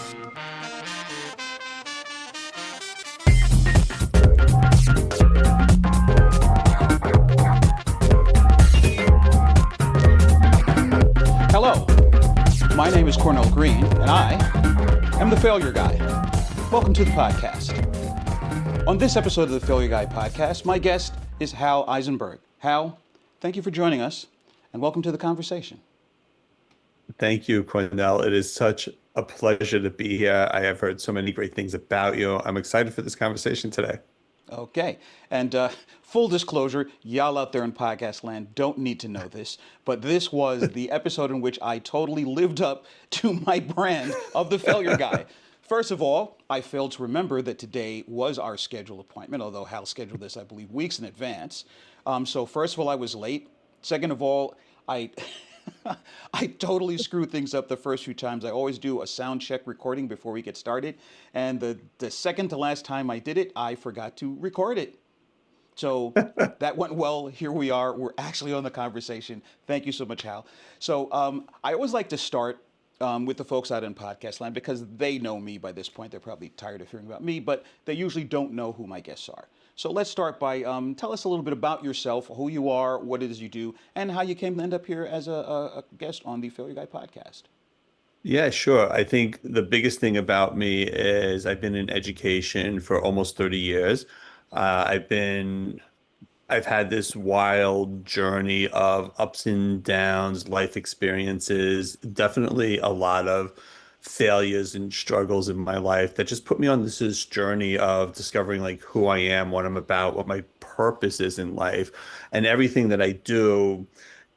Hello, my name is Cornell Green, and I am the Failure Guy. Welcome to the podcast. On this episode of the Failure Guy podcast, my guest is Hal Eisenberg. Hal, thank you for joining us, and welcome to the conversation. Thank you, Cornell. It is such a pleasure to be here. I have heard so many great things about you. I'm excited for this conversation today. Okay, and full disclosure, y'all out there in podcast land don't need to know this, but this was the episode in which I totally lived up to my brand of the Failure Guy. First of all, I failed to remember that today was our scheduled appointment, although Hal scheduled this, I believe, weeks in advance. So first of all, I was late. Second of all, I I totally screwed things up the first few times. I always do a sound check recording before we get started. And the second to last time I did it, I forgot to record it. So that went well. Here we are. We're actually on the conversation. Thank you so much, Hal. So I always like to start with the folks out in podcast land because they know me by this point. They're probably tired of hearing about me, but they usually don't know who my guests are. So let's start by tell us a little bit about yourself, who you are, what it is you do, and how you came to end up here as a guest on the Failure Guy podcast. Yeah, sure. I think the biggest thing about me is I've been in education for almost 30 years. I've had this wild journey of ups and downs, life experiences, definitely a lot of failures and struggles in my life that just put me on this journey of discovering like who I am, what I'm about, what my purpose is in life. And everything that I do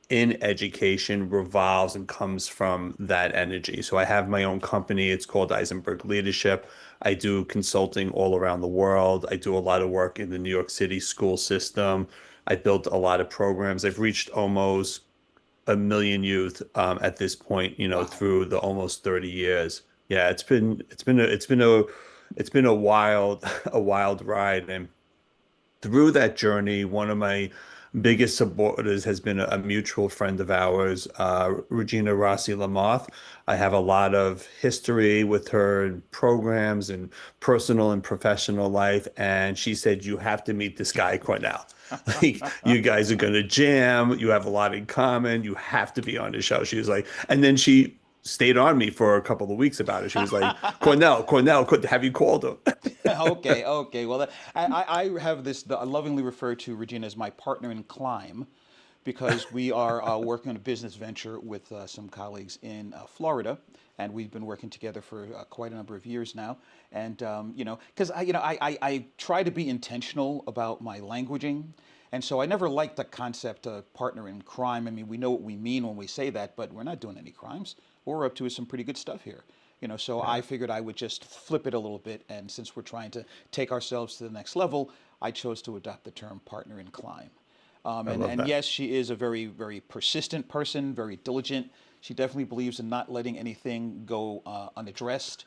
in education revolves and comes from that energy. So I have my own company. It's called Eisenberg Leadership. I do consulting all around the world. I do a lot of work in the New York City school system. I built a lot of programs. I've reached almost a million youth at this point, Wow. through the almost 30 years. Yeah, it's been a wild a wild ride. And through that journey, one of my biggest supporters has been a mutual friend of ours, Regina Rossi Lamoth. I have a lot of history with her in programs and personal and professional life. And she said, you have to meet this guy, Cornell. Like, you guys are going to jam. You have a lot in common. You have to be on the show. She was like, and then she stayed on me for a couple of weeks about it. She was like, Cornell, have you called him? Okay. Well, I have this, I lovingly refer to Regina as my partner in climb because we are working on a business venture with some colleagues in Florida. And we've been working together for quite a number of years now. And, because I try to be intentional about my languaging. And so I never liked the concept of partner in crime. I mean, we know what we mean when we say that, but we're not doing any crimes. What we're up to is some pretty good stuff here. So I figured I would just flip it a little bit. And since we're trying to take ourselves to the next level, I chose to adopt the term partner in climb. I And, love and that. yes, she is a very, very persistent person, very diligent. She definitely believes in not letting anything go unaddressed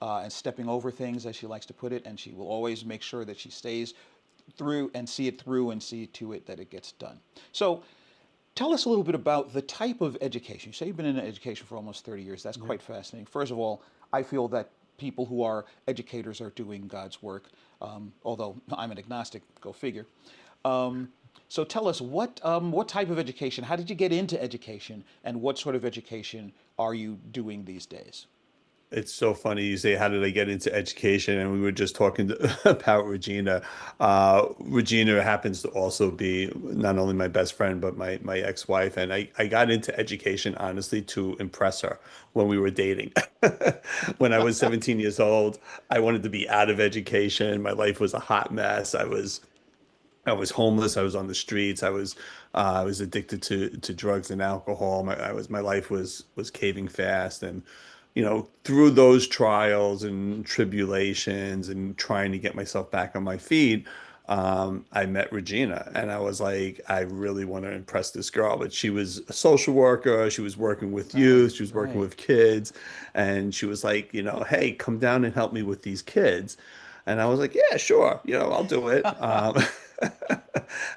and stepping over things, as she likes to put it. And she will always make sure that she stays through and see it through and see to it that it gets done. So tell us a little bit about the type of education. You say you've been in education for almost 30 years. That's quite fascinating. First of all, I feel that people who are educators are doing God's work, although I'm an agnostic, go figure. So tell us what type of education, how did you get into education, and what sort of education are you doing these days? It's so funny you say, how did I get into education? And we were just talking about Regina. Regina happens to also be not only my best friend, but my ex-wife. And I got into education, honestly, to impress her when we were dating. When I was 17 years old, I wanted to be out of education. My life was a hot mess. I was homeless. I was on the streets. I was addicted to drugs and alcohol. My life was caving fast. And through those trials and tribulations and trying to get myself back on my feet, I met Regina, and I was like, I really want to impress this girl. But she was a social worker. She was working with Right, youth. She was working right. with kids, and she was like, hey, come down and help me with these kids. And I was like, yeah, sure, I'll do it.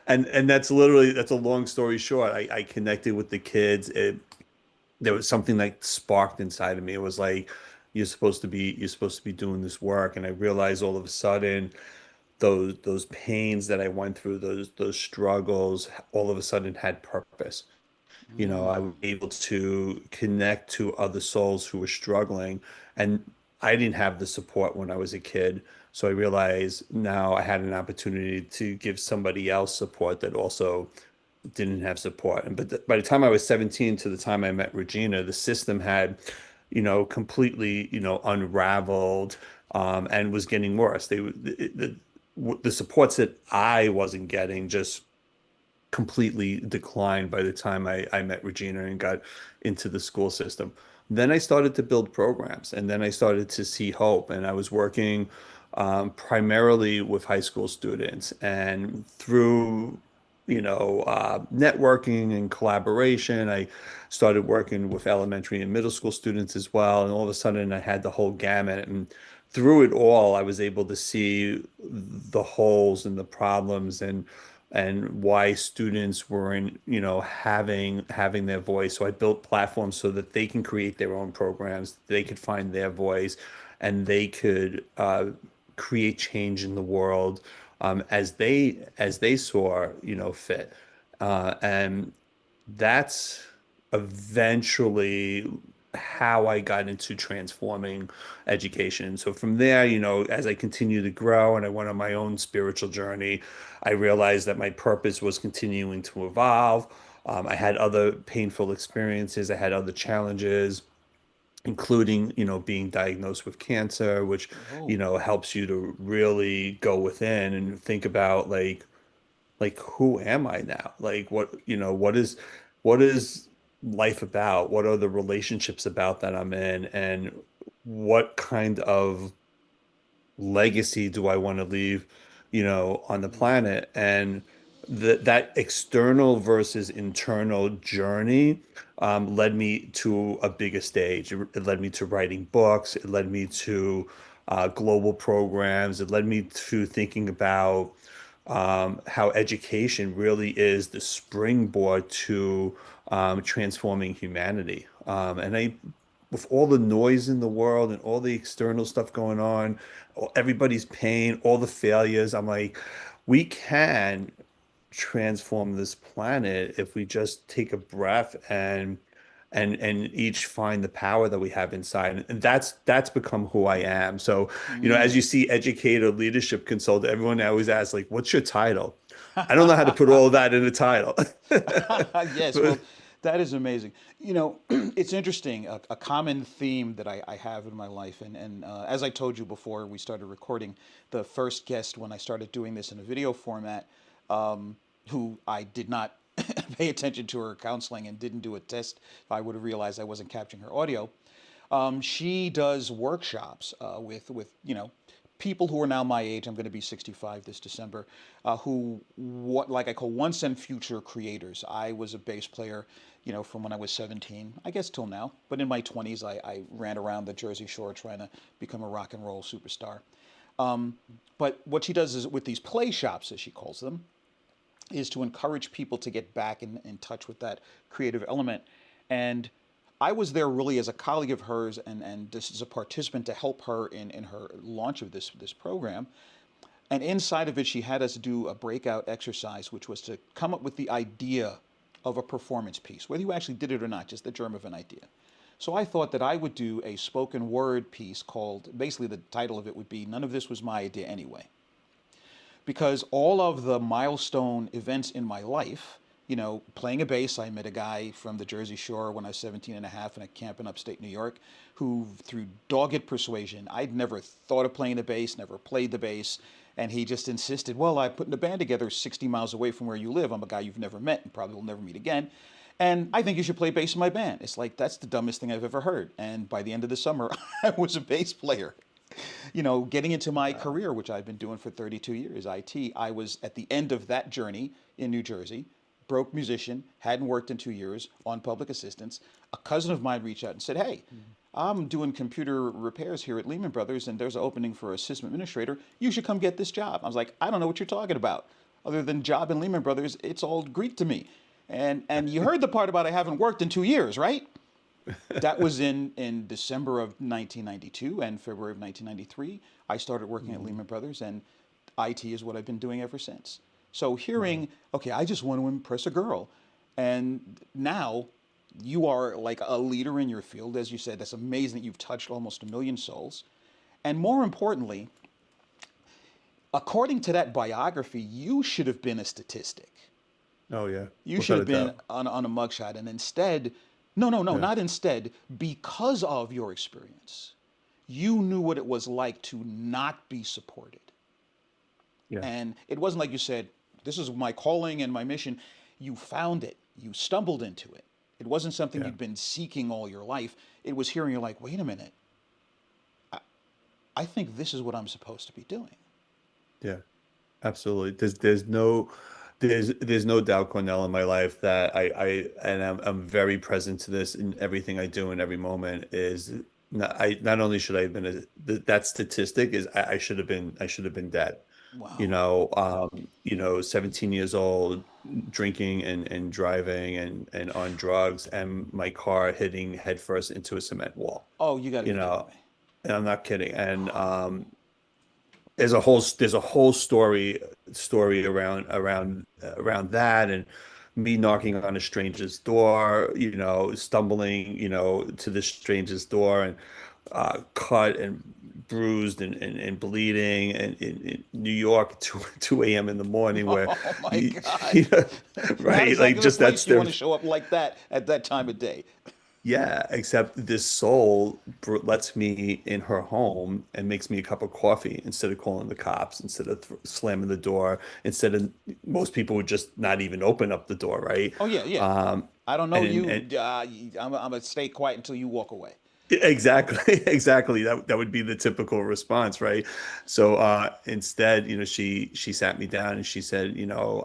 And that's a long story short. I connected with the kids. There was something that sparked inside of me. It was like you're supposed to be doing this work. And I realized all of a sudden those pains that I went through, those struggles, all of a sudden had purpose. I was able to connect to other souls who were struggling, and I didn't have the support when I was a kid. So I realized now I had an opportunity to give somebody else support that also didn't have support. And by the time I was 17 to the time I met Regina, the system had, completely, unraveled, and was getting worse. The supports that I wasn't getting just completely declined by the time I met Regina and got into the school system. Then I started to build programs, and then I started to see hope. And I was working primarily with high school students, and through networking and collaboration, I started working with elementary and middle school students as well. And all of a sudden, I had the whole gamut. And through it all, I was able to see the holes and the problems and why students weren't, having their voice. So I built platforms so that they can create their own programs, they could find their voice, and they could create change in the world as they saw, fit. And that's eventually how I got into transforming education. So from there, as I continued to grow and I went on my own spiritual journey, I realized that my purpose was continuing to evolve. I had other painful experiences, I had other challenges, including, being diagnosed with cancer, which, Oh. helps you to really go within and think about who am I now? What is life about? What are the relationships about that I'm in? And what kind of legacy do I want to leave, on the Mm, planet? And that external versus internal journey led me to a bigger stage. It led me to writing books. It led me to global programs. It led me to thinking about how education really is the springboard to transforming humanity. With all the noise in the world and all the external stuff going on, everybody's pain, all the failures, I'm like, we can transform this planet if we just take a breath and each find the power that we have inside. And that's become who I am. So, as mm. you see educator, leadership consultant, everyone always asks, like, what's your title? I don't know how to put all of that in a title. Yes, well, that is amazing. It's interesting. A common theme that I have in my life, and as I told you before we started recording, the first guest when I started doing this in a video format, who I did not pay attention to her counseling and didn't do a test, I would have realized I wasn't capturing her audio. She does workshops with people who are now my age. I'm going to be 65 this December. Who what like I call once and future creators. I was a bass player, from when I was 17, I guess till now. But in my 20s, I ran around the Jersey Shore trying to become a rock and roll superstar. But what she does is with these play shops, as she calls them, is to encourage people to get back in touch with that creative element. And I was there really as a colleague of hers and just as a participant to help her in her launch of this program. And inside of it, she had us do a breakout exercise, which was to come up with the idea of a performance piece, whether you actually did it or not, just the germ of an idea. So I thought that I would do a spoken word piece called, basically, the title of it would be None of This Was My Idea Anyway, because all of the milestone events in my life, playing a bass, I met a guy from the Jersey Shore when I was 17 and a half in a camp in upstate New York who, through dogged persuasion, I'd never thought of playing the bass, never played the bass, and he just insisted, well, I put in a band together 60 miles away from where you live. I'm a guy you've never met and probably will never meet again. And I think you should play bass in my band. It's like, that's the dumbest thing I've ever heard. And by the end of the summer, I was a bass player. Getting into my Wow. career, which I've been doing for 32 years, IT, I was at the end of that journey in New Jersey, broke musician, hadn't worked in 2 years on public assistance. A cousin of mine reached out and said, hey, I'm doing computer repairs here at Lehman Brothers, and there's an opening for a system administrator. You should come get this job. I was like, I don't know what you're talking about. Other than job in Lehman Brothers, it's all Greek to me. And you heard the part about I haven't worked in 2 years, right? That was in December of 1992 and February of 1993. I started working at Mm, Lehman Brothers, and IT is what I've been doing ever since. So wow. hearing, okay, I just want to impress a girl, and now you are like a leader in your field, as you said. That's amazing that you've touched almost a million souls, and more importantly, according to that biography, you should have been a statistic. Oh yeah, You should without have a been doubt. on a mugshot, and instead, no, no, no, Yeah, not instead, because of your experience, you knew what it was like to not be supported. yeah, And it wasn't like you said, this is my calling and my mission. You found it, you stumbled into it. It wasn't something yeah, you'd been seeking all your life. It was hearing you're like, wait a minute, I think this is what I'm supposed to be doing. yeah. Absolutely. There's no doubt, Cornell, in my life that I'm very present to this in everything I do in every moment is not only should I have been that statistic is I should have been dead. Wow. 17 years old, drinking and driving and on drugs, and my car hitting headfirst into a cement wall. Oh, you got to You be kidding know, me. and I'm not kidding. And there's a whole story around that, and me knocking on a stranger's door, stumbling, to this stranger's door, and cut and bruised and bleeding, and in New York, 2 a.m. in the morning, where Oh my you, God. you know, Not right, like exactly the just place that's you their. want to show up like that at that time of day. Yeah, except this soul lets me in her home and makes me a cup of coffee instead of calling the cops, instead of slamming the door, instead of most people would just not even open up the door, right? Oh yeah, yeah. Um, I don't know and you. I'm gonna stay quiet until you walk away. exactly, exactly. That would be the typical response, right? So instead, she sat me down and she said,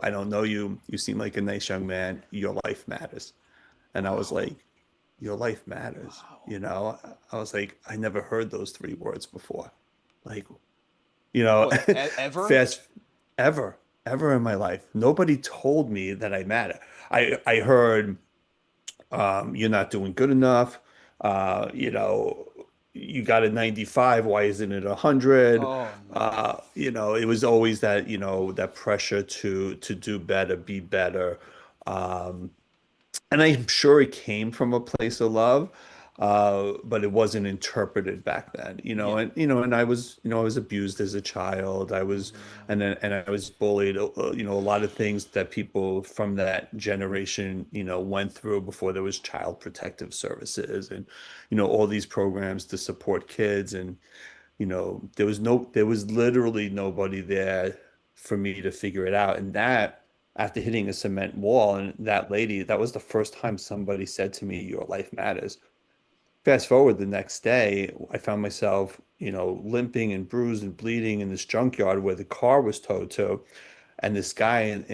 I don't know you. You seem like a nice young man. Your life matters. And I was Wow, like, your life matters. wow. I was like, I never heard those three words before. Like, What ever? fast ever, ever in my life. Nobody told me that I matter. I heard, you're not doing good enough. You got a 95. Why isn't it 100? Oh no. It was always that, that pressure to do better, be better. Um, and I'm sure it came from a place of love, but it wasn't interpreted back then, Yeah. and I was abused as a child. And I was bullied, a lot of things that people from that generation, went through before there was child protective services and, all these programs to support kids. And, there was literally nobody there for me to figure it out. And that, after hitting a cement wall, and that lady, that was the first time somebody said to me, your life matters. Fast forward the next day, I found myself, limping and bruised and bleeding in this junkyard where the car was towed to. And this guy in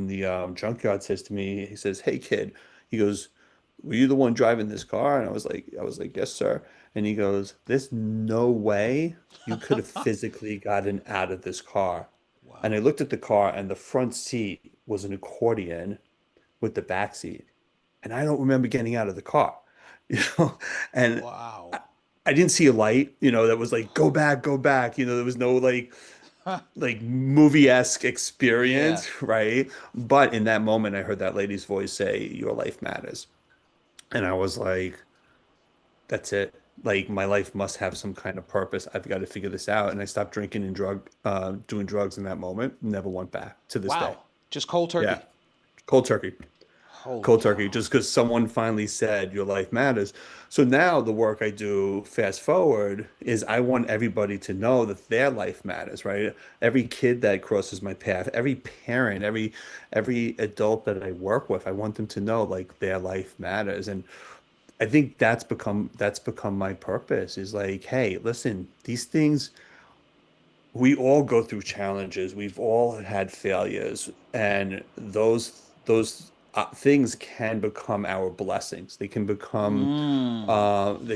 the junkyard says to me, he says, "Hey kid," he goes, "Were you the one driving this car?" And I was like, "Yes, sir." And he goes, "There's no way you could have physically gotten out of this car." And I Wow. looked at the car, and the front seat was an accordion with the back seat. And I don't remember getting out of the car, you know, and I, Wow. I didn't see a light, that was like, go back, go back. There was no like movie-esque Yeah. experience, right? But in that moment, I heard that lady's voice say, "Your life matters." And I was like, that's it. Like my life must have some kind of purpose. I've got to figure this out. And I stopped drinking and doing drugs in that moment. Never went back to this day. Wow. Just cold Yeah. turkey. Cold turkey. Holy Cold turkey, cow. just because someone finally said your life matters. So now the work I do, fast forward, is I want everybody to know that their life matters, right? Every kid that crosses my path, every parent, every adult that I work with, I want them to know like their life matters. And I think that's become my purpose is like, hey, listen, these things, we all go through challenges. We've all had failures, and those things can become our blessings. They can become Mm.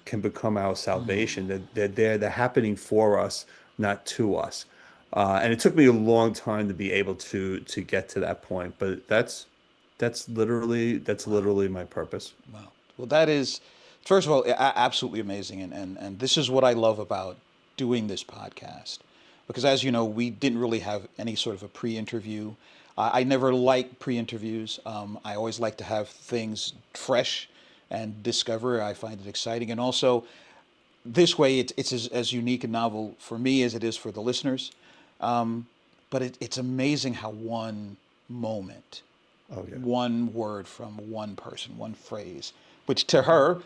can become our salvation. They're happening for us, not to us. And it took me a long time to be able to get to that point, but that's Wow. literally my purpose. Wow. Well, that is, first of all, absolutely amazing. And this is what I love about doing this podcast. Because as you know, we didn't really have any sort of a pre interview. I never like pre interviews. I always like to have things fresh and discover. I find it exciting. And also, this way, it's as unique and novel for me as it is for the listeners. But it's amazing how one moment, Oh yeah. one word from one person, one phrase, which to her,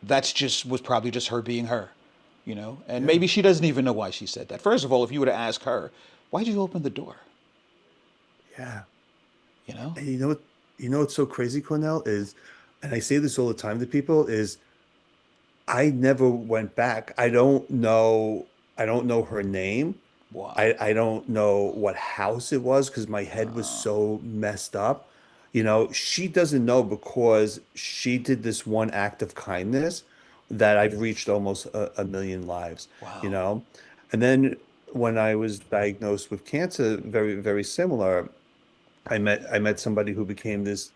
that's just was probably just her being her, you know. And Yeah. maybe she doesn't even know why she said that. First of all, if you were to ask her, why did you open the door? Yeah. You know? And you know what's so crazy, Cornell, is, and I say this all the time to people, is I never went back. I don't know her name. Wow. I don't know what house it was because my head was Uh, so messed up. You know, she doesn't know because she did this one act of kindness that I've reached almost a million lives, you wow. know? And then when I was diagnosed with cancer, very similar, I met somebody who became this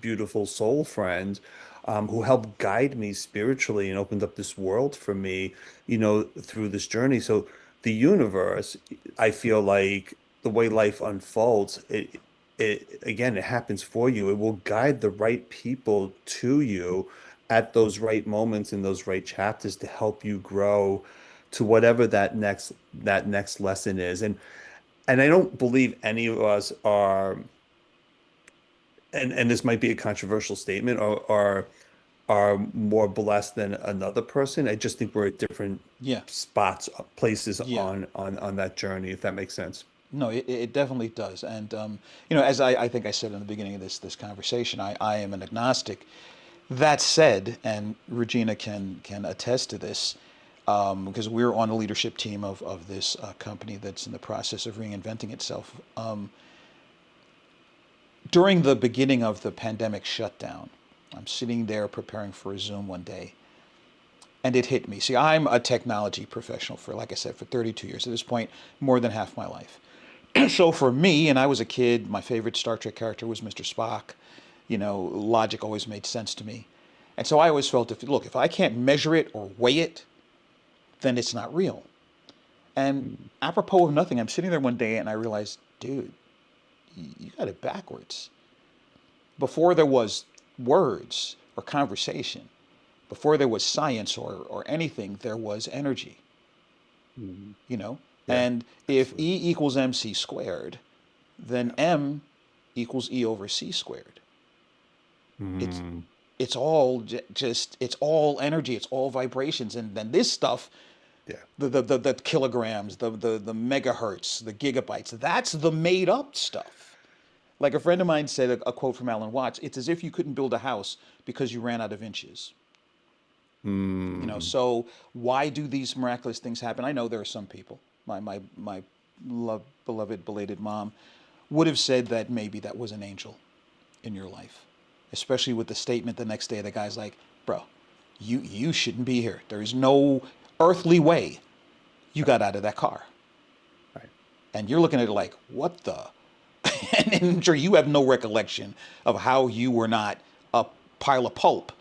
beautiful soul friend, who helped guide me spiritually and opened up this world for me, you know, through this journey. So the universe, I feel like the way life unfolds, it again, it happens for you. It will guide the right people to you at those right moments in those right chapters to help you grow to whatever that next lesson is. And I don't believe any of us are, and this might be a controversial statement, are more blessed than another person. I just think we're at different Yeah. spots, places Yeah. on that journey, if that makes sense. No, it definitely does. And you know, as I think I said in the beginning of this conversation, I am an agnostic. That said, and Regina can attest to this, because we're on the leadership team of this company that's in the process of reinventing itself. During the beginning of the pandemic shutdown, I'm sitting there preparing for a Zoom one day, and it hit me. See, I'm a technology professional for, like I said, for 32 years. At this point, more than half my life. So for me, and I was a kid, my favorite Star Trek character was Mr. Spock. You know, logic always made sense to me. And so I always felt, if I can't measure it or weigh it, then it's not real. And Mm. apropos of nothing, I'm sitting there one day and I realized, dude, you got it backwards. Before there was words or conversation, before there was science or anything, there was energy, Mm. you know? Yeah, And if absolutely. E equals MC squared, then Yeah. M equals E over C squared. It's Mm. it's all just it's all energy, it's all vibrations, and then this stuff, Yeah. the kilograms, the megahertz, the gigabytes, that's the made up stuff. Like a friend of mine said, a quote from Alan Watts: "It's as if you couldn't build a house because you ran out of inches." You know, Mm. so why do these miraculous things happen? I know there are some people. My beloved belated mom would have said that maybe that was an angel in your life, especially with the statement the next day. The guy's like, "Bro, you shouldn't be here. There is no earthly way you Right. got out of that car." Right. And you're looking at it like, "What the?" And I'm sure you have no recollection of how you were not a pile of pulp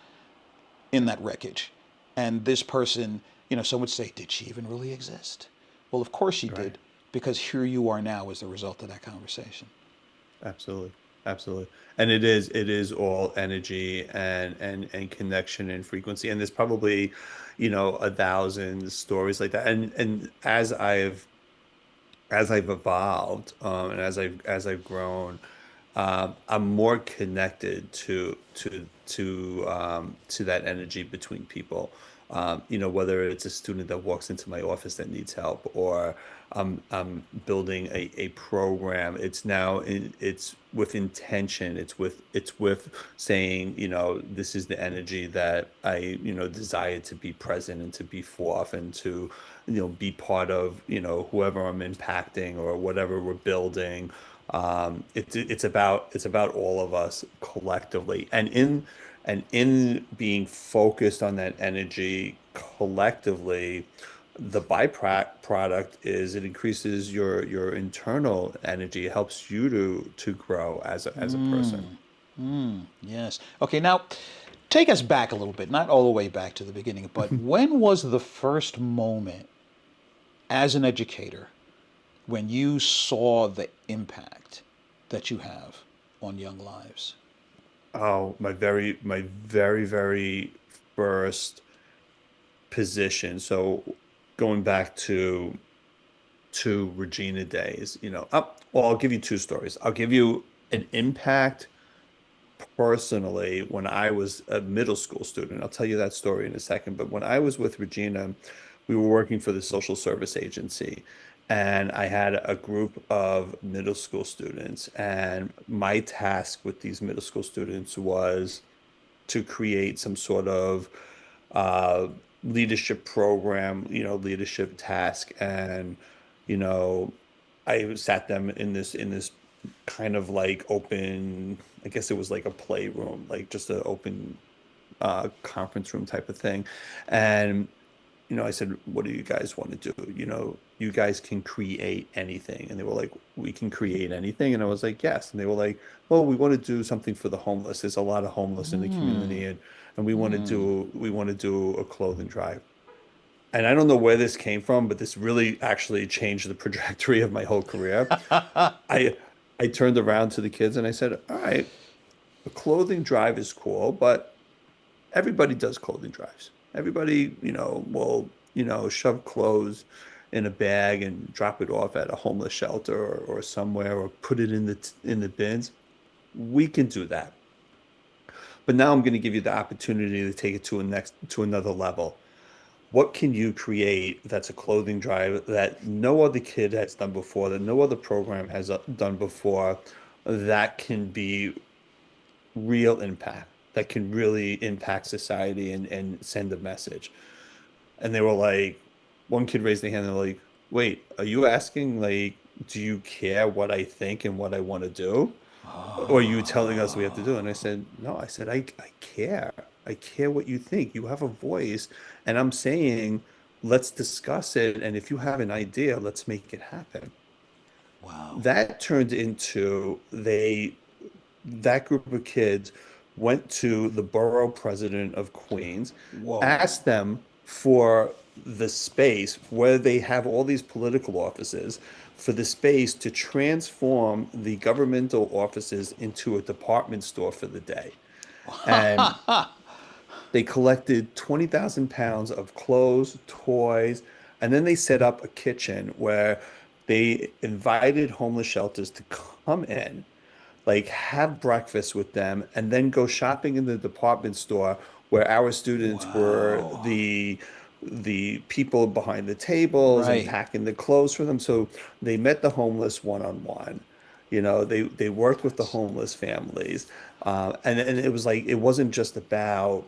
in Yeah. that wreckage. And this person, you know, some would say, did she even really exist? Well, of course she Right. did, because here you are now as a result of that conversation. Absolutely. Absolutely. And it is all energy and connection and frequency. And there's probably, you know, a thousand stories like that. And as I've evolved, and as I've grown, I'm more connected to that energy between people. You know, whether it's a student that walks into my office that needs help, or I'm building a program. It's with intention. It's with saying, you know, this is the energy that I, you know, desire to be present and to be forth and to, you know, be part of, you know, whoever I'm impacting or whatever we're building. It's about all of us collectively, and in being focused on that energy collectively, the byproduct is it increases your internal energy. It helps you to grow as a person. Yes. Okay, now take us back a little bit, not all the way back to the beginning, but when was the first moment as an educator when you saw the impact that you have on young lives? Oh, my very first position. So going back to Regina days, well, I'll give you two stories. I'll give you an impact personally when I was a middle school student. I'll tell you that story in a second. But when I was with Regina, we were working for the social service agency, and I had a group of middle school students. And my task with these middle school students was to create some sort of uh, leadership program, leadership task. And, you know, I sat them in this kind of like open, I guess it was like a playroom, like just an open conference room type of thing. And I said, what do you guys want to do? You guys can create anything. And they were like, we can create anything. And I was like, yes. And they were like, well, we want to do something for the homeless. There's a lot of homeless in the community, and we want to do a clothing drive. And I don't know where this came from, but this really actually changed the trajectory of my whole career. I I turned around to the kids and I said, all right, a clothing drive is cool, but everybody does clothing drives. Everybody, will, shove clothes in a bag and drop it off at a homeless shelter or somewhere, or put it in the bins. We can do that. But now I'm going to give you the opportunity to take it to another level. What can you create that's a clothing drive that no other kid has done before, that no other program has done before, that can be real impact, that can really impact society and send a message? And they were like, one kid raised their hand and they're like, wait, are you asking, like, do you care what I think and what I want to do? Or are you telling us we have to do? And I said, no, I said, I care. I care what you think. You have a voice. And I'm saying, let's discuss it. And if you have an idea, let's make it happen. Wow. That turned into that group of kids went to the borough president of Queens, Whoa. asked them for the space where they have all these political offices, for the space to transform the governmental offices into a department store for the day. And they collected 20,000 pounds of clothes, toys, and then they set up a kitchen where they invited homeless shelters to come in, like have breakfast with them, and then go shopping in the department store where our students were Wow. the people behind the tables and Right. packing the clothes for them. So they met the homeless one on one. They worked with the That's homeless families, and it was like it wasn't just about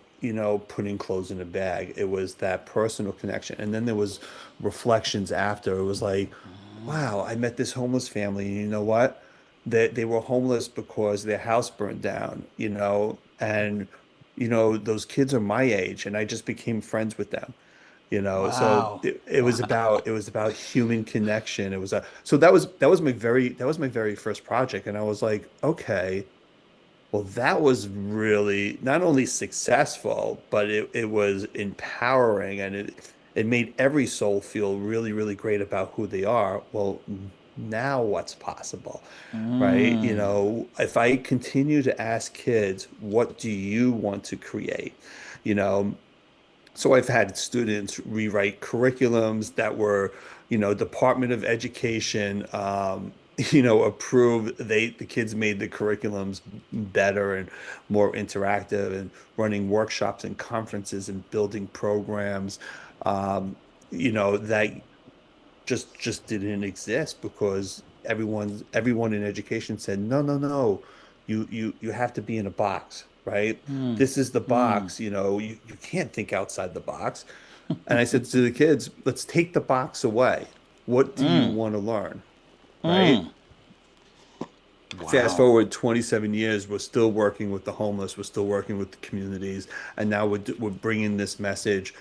putting clothes in a bag. It was that personal connection, and then there was reflections after. It was like, wow, I met this homeless family, and you know what? They were homeless because their house burned down, and those kids are my age, and I just became friends with them. So wow. it was about human connection. It was a so that was my very first project, and I was like, okay, well, that was really not only successful, but it was empowering, and it made every soul feel really, really great about who they are. Well, now what's possible, right? If I continue to ask kids, what do you want to create? You know, so I've had students rewrite curriculums that were, Department of Education, approved. The kids made the curriculums better and more interactive, and running workshops and conferences and building programs, that just didn't exist because everyone in education said, no, no, no, you have to be in a box, right? This is the box, you can't think outside the box. And I said to the kids, let's take the box away. What do you want to learn, right? Fast Wow. forward 27 years, we're still working with the homeless, we're still working with the communities, and now we're bringing this message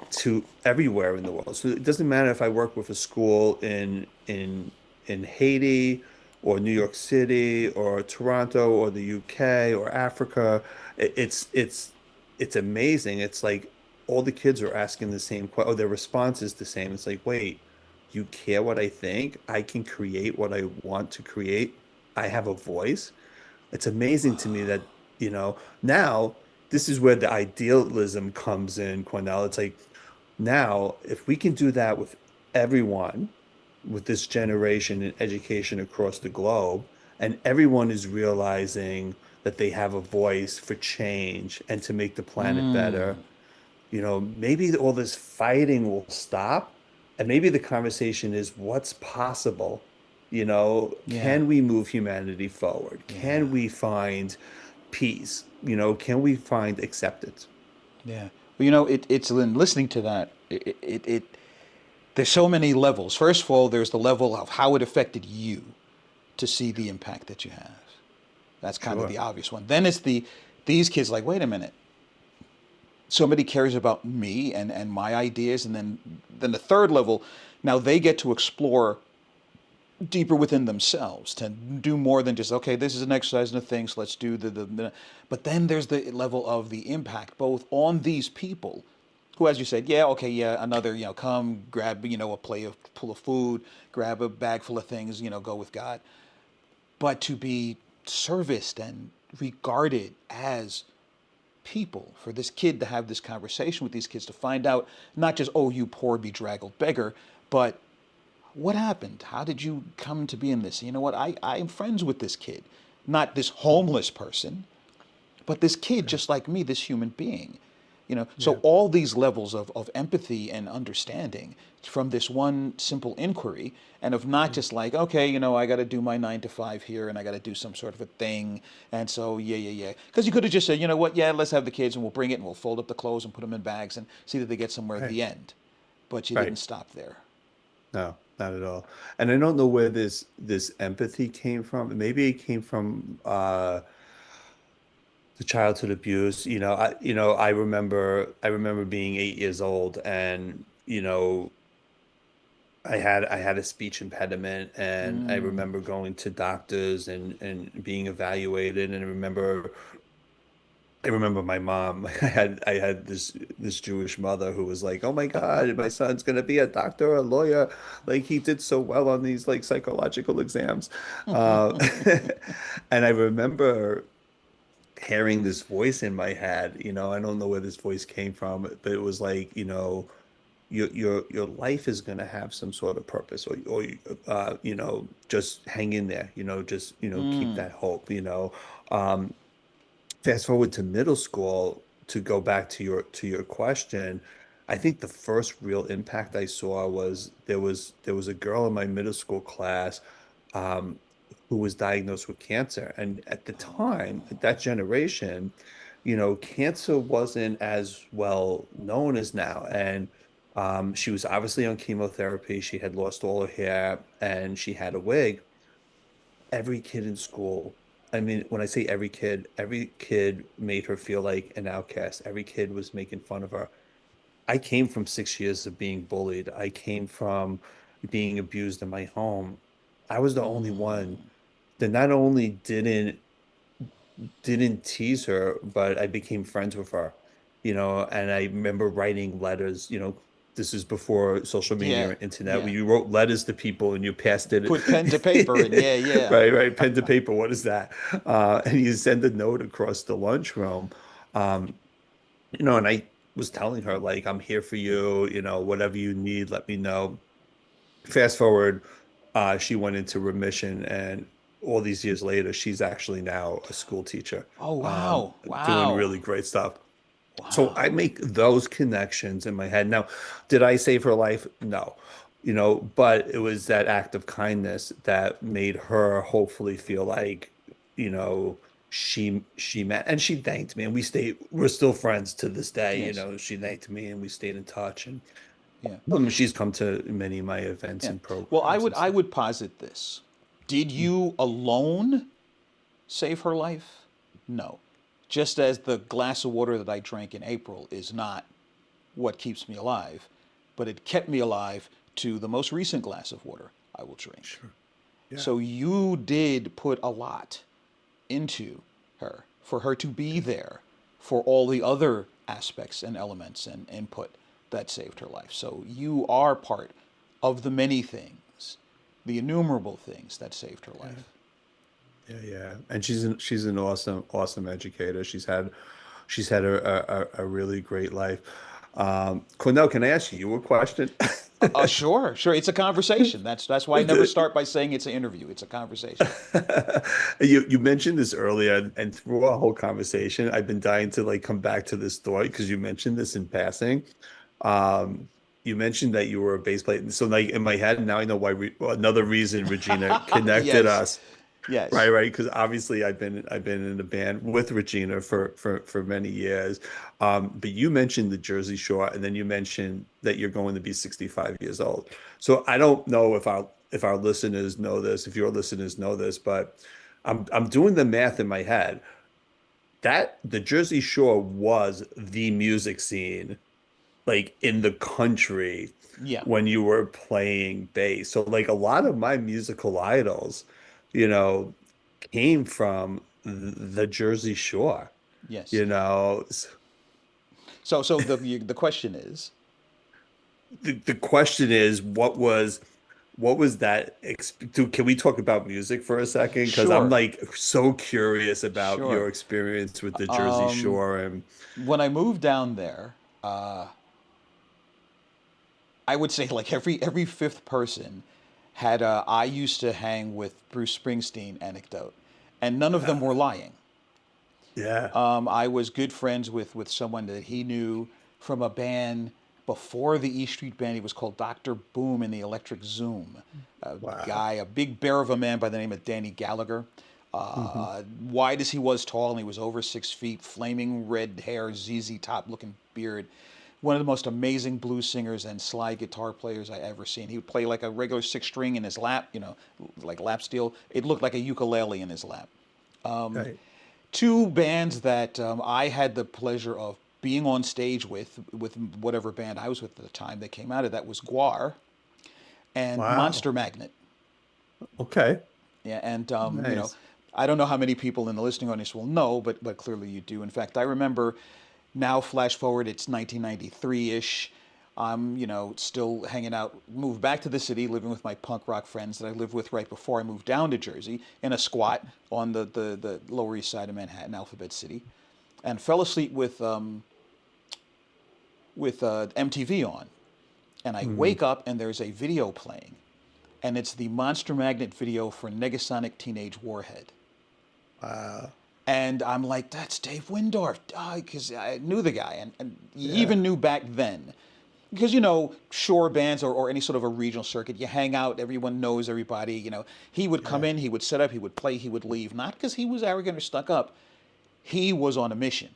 to everywhere in the world. So it doesn't matter if I work with a school in Haiti or New York City or Toronto or the UK or Africa. It's amazing. It's like all the kids are asking the same question, or their response is the same. It's like, wait, you care what I think? I can create what I want to create. I have a voice. It's amazing to me that, now this is where the idealism comes in, Cornell. It's like now, if we can do that with everyone, with this generation in education across the globe, and everyone is realizing that they have a voice for change and to make the planet better, maybe all this fighting will stop. And maybe the conversation is what's possible? Yeah, Can we move humanity forward? yeah, Can we find peace? Can we find acceptance? yeah. Well, it's in listening to that. There's so many levels. First of all, there's the level of how it affected you to see the impact that you have. That's kind of Sure. the obvious one. Then it's these kids like, wait a minute, somebody cares about me and my ideas, and then the third level, now they get to explore deeper within themselves to do more than just, okay, this is an exercise and a thing, so let's do the but then there's the level of the impact both on these people who, as you said, yeah, okay, yeah, another, come grab, a plate of full of food, grab a bag full of things, go with God, but to be serviced and regarded as people, for this kid to have this conversation with these kids, to find out not just, oh, you poor bedraggled beggar, but what happened? How did you come to be in this? You know what? I'm friends with this kid, not this homeless person, but this kid Right. just like me, this human being. So Yeah. all these levels of empathy and understanding from this one simple inquiry, and of not Yeah. just like, okay, I got to do my 9 to 5 here and I got to do some sort of a thing. And so, yeah, yeah, yeah. Because you could have just said, you know what? Yeah, let's have the kids and we'll bring it and we'll fold up the clothes and put them in bags and see that they get somewhere at Right. the end. But you didn't Right. stop there. No, not at all. And I don't know where this empathy came from. Maybe it came from the childhood abuse. I remember being 8 years old, and I had a speech impediment, and I Mm. remember going to doctors and being evaluated, and I remember my mom. I had this Jewish mother who was like, "Oh my God, my son's gonna be a doctor or a lawyer. Like he did so well on these like psychological exams." Uh, and I remember hearing this voice in my head. I don't know where this voice came from, but it was like, your life is gonna have some sort of purpose, or just hang in there. Just keep Mm. that hope. Um, Fast forward to middle school, to go back to your question. I think the first real impact I saw was there was a girl in my middle school class, um, who was diagnosed with cancer. And at the time, at that generation, cancer wasn't as well known as now. And she was obviously on chemotherapy. She had lost all her hair and she had a wig. Every kid in school, I mean, when I say every kid made her feel like an outcast. Every kid was making fun of her. I came from 6 years of being bullied. I came from being abused in my home. I was the only one that not only didn't tease her, but I became friends with her, and I remember writing letters. This is before social media Yeah, or internet, where yeah. you wrote letters to people and you passed Put pen to paper and yeah, it. yeah. Right, right, pen to paper. What is that? And you send a note across the lunchroom. Um, and I was telling her, like, I'm here for you, whatever you need, let me know. Fast forward, she went into remission, and all these years later, she's actually now a school teacher, Oh wow, doing wow, really great stuff. So I wow. make those connections in my head. Now, did I save her life? No. But it was that act of kindness that made her hopefully feel like, you know, she met, and she thanked me, and we're still friends to this day. Yes, She thanked me and we stayed in touch, and yeah, she's come to many of my events yeah. and Well, I programs would and I stuff. would posit this. Did you alone save her life? No. Just as the glass of water that I drank in April is not what keeps me alive, but it kept me alive to the most recent glass of water I will drink. Sure. Yeah. So you did put a lot into her for her to be there for all the other aspects and elements and input that saved her life. So you are part of the many things, the innumerable things that saved her life. Yeah, yeah. And she's an awesome educator. She's had a really great life. Cornell, can I ask you a question? Sure, sure. It's a conversation. That's why I never start by saying it's an interview. It's a conversation. You mentioned this earlier, and through our whole conversation, I've been dying to like come back to this story because you mentioned this in passing. Um, you mentioned that you were a bass player, so like in my head now I know why another reason Regina connected Yes, us. Right, yes, right. Because obviously I've been in a band with Regina for many years. But you mentioned the Jersey Shore, and then you mentioned that you're going to be 65 years old. So I don't know if our listeners know this, if your listeners know this, but I'm doing the math in my head. That the Jersey Shore was the music scene like in the country yeah, when you were playing bass. So like a lot of my musical idols, you know, came from the Jersey Shore, yes. you know. So the question is, The question is, what was that can we talk about music for a second? Because I'm sure, like so curious about sure. your experience with the Jersey Shore and When I moved down there, I would say like every fifth person had a "I used to hang with Bruce Springsteen" anecdote, and none of them were lying. yeah. I was good friends with someone that he knew from a band before the E Street Band. He was called Dr. Boom and the Electric Zoom. A Wow. guy, a big bear of a man by the name of Danny Gallagher. Hmm. Wide as he was tall, and he was over 6 feet, flaming red hair, ZZ Top looking beard. One of the most amazing blues singers and slide guitar players I ever seen. He would play like a regular six string in his lap, like lap steel. It looked like a ukulele in his lap. Right. Two bands that I had the pleasure of being on stage with whatever band I was with at the time that came out of that was Guar and Wow. Monster Magnet. Okay. Yeah, and Nice. I don't know how many people in the listening audience will know, but clearly you do. In fact, I remember now. Flash forward, it's 1993-ish. I'm still hanging out. Moved back to the city, living with my punk rock friends that I lived with right before I moved down to Jersey in a squat on the Lower East Side of Manhattan, Alphabet City, and fell asleep with MTV on. And I Mm. wake up and there's a video playing, and it's the Monster Magnet video for Negasonic Teenage Warhead. Wow. And I'm like, that's Dave Windorf, because I knew the guy, and you Yeah. even knew back then. Because, shore bands or any sort of a regional circuit, you hang out, everyone knows everybody. He would come Yeah. in, he would set up, he would play, he would leave. Not because he was arrogant or stuck up. He was on a mission.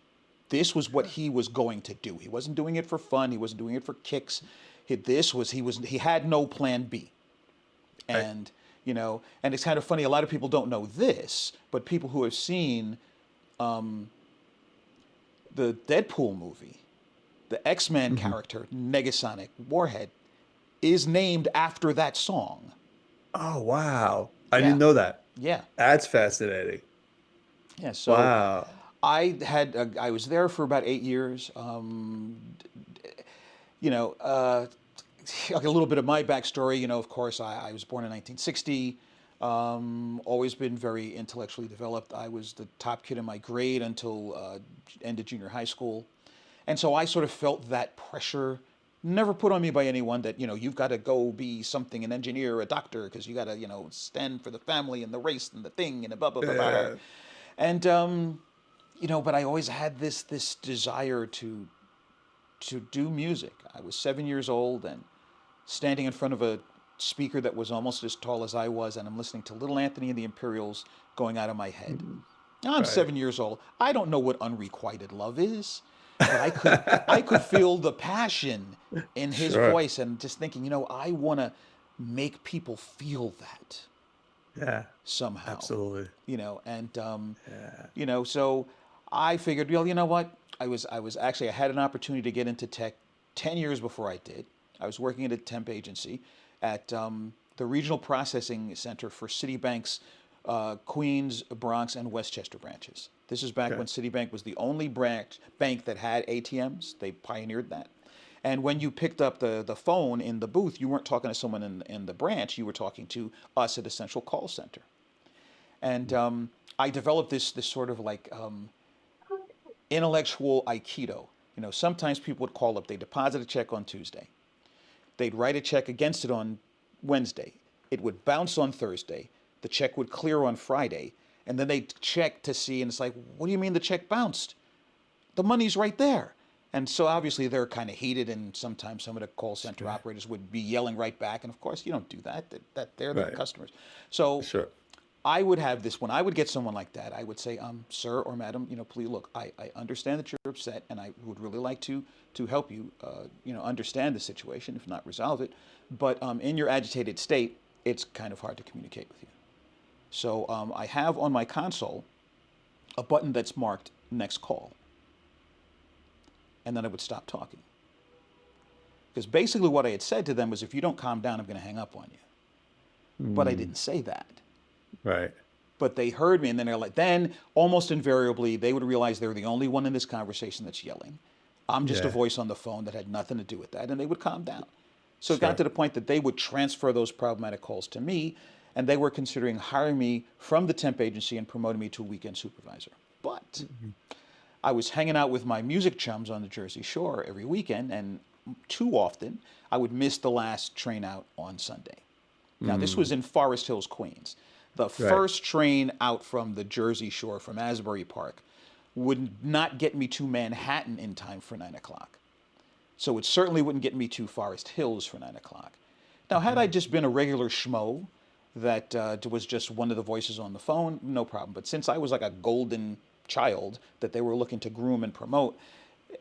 This was what he was going to do. He wasn't doing it for fun. He wasn't doing it for kicks. He had no plan B. Right. And it's kind of funny. A lot of people don't know this, but people who have seen the Deadpool movie, the X-Men Hmm. character Negasonic Warhead is named after that song. Oh, wow. I Yeah, didn't know that. yeah, That's fascinating. yeah. So Wow. I was there for about 8 years. You know, uh, like a little bit of my backstory. Of course, I was born in 1960. Always been very intellectually developed. I was the top kid in my grade until end of junior high school, and so I sort of felt that pressure. Never put on me by anyone that you've got to go be something, an engineer, a doctor, because you got to stand for the family and the race and the thing and blah blah blah blah. Yeah. And but I always had this desire to do music. I was 7 years old and standing in front of a speaker that was almost as tall as I was, and I'm listening to Little Anthony and the Imperials going out of my head. Mhm. Now I'm Right. 7 years old. I don't know what unrequited love is, but I could feel the passion in his Sure. voice, and just thinking, I want to make people feel that Yeah. somehow, Absolutely. and Yeah. so I figured, well, you know what? I was actually I had an opportunity to get into tech 10 years before I did. I was working at a temp agency at the regional processing center for Citibank's Queens, Bronx, and Westchester branches. This is back when Okay. Citibank was the only bank that had ATMs. They pioneered that. And when you picked up the phone in the booth, you weren't talking to someone in the branch. You were talking to us at a central call center. And I developed this sort of like intellectual aikido. You know, sometimes people would call up, they deposit a check on Tuesday. They'd write a check against it on Wednesday. It would bounce on Thursday. The check would clear on Friday. And then they'd check to see, and it's like, what do you mean the check bounced? The money's right there. And so obviously they're kind of heated, and sometimes some of the call center Sure. operators would be yelling right back. And of course, you don't do that. That they're the Right. customers. So Sure. I would have this when I would get someone like that. I would say, sir or madam, please look. I understand that you're upset, and I would really like to help you, understand the situation, if not resolve it. But in your agitated state, it's kind of hard to communicate with you. So I have on my console a button that's marked next call, and then I would stop talking. Because basically what I had said to them was, if you don't calm down, I'm going to hang up on you. But I Mm, didn't say that. right. But they heard me, and then they're like, then almost invariably they would realize they're the only one in this conversation that's yelling. I'm just a Yeah. voice on the phone that had nothing to do with that, and they would calm down. So it got Sure. to the point that they would transfer those problematic calls to me, and they were considering hiring me from the temp agency and promoting me to a weekend supervisor. But I was hanging out with my music chums on the Jersey Shore every weekend, and too often I would miss the last train out on Sunday. Now, this Mm, was in Forest Hills, Queens. The right. first train out from the Jersey Shore, from Asbury Park, would not get me to Manhattan in time for 9 o'clock. So it certainly wouldn't get me to Forest Hills for 9 o'clock. Now, had I Okay. just been a regular schmo that was just one of the voices on the phone, no problem. But since I was like a golden child that they were looking to groom and promote,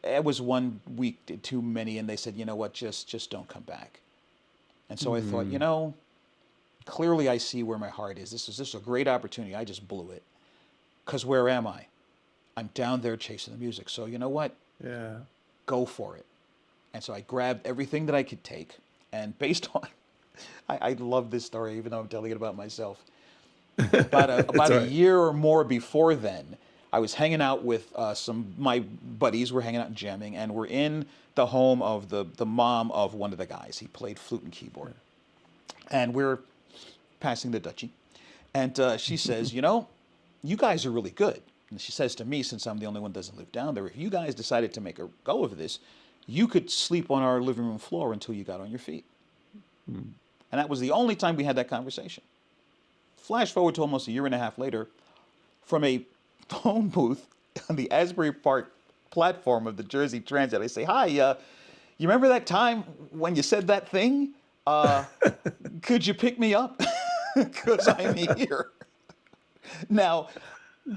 it was one week too many, and they said, you know what, just don't come back. And so I thought, Mm, clearly I see where my heart is. This is a great opportunity. I just blew it. Because where am I? I'm down there chasing the music. So you know what? yeah. Go for it. And so I grabbed everything that I could take. And based on, I love this story, even though I'm telling it about myself. About a, It's about a all right. year or more before then, I was hanging out with some my buddies. We're hanging out and jamming, and we're in the home of the mom of one of the guys. He played flute and keyboard, and we're passing the Dutchie. And she says, you guys are really good. And she says to me, since I'm the only one that doesn't live down there, if you guys decided to make a go of this, you could sleep on our living room floor until you got on your feet. Mm, And that was the only time we had that conversation. Flash forward to almost a year and a half later, from a phone booth on the Asbury Park platform of the Jersey Transit, I say, hi, you remember that time when you said that thing? Uh, could you pick me up? Because I'm here. Now,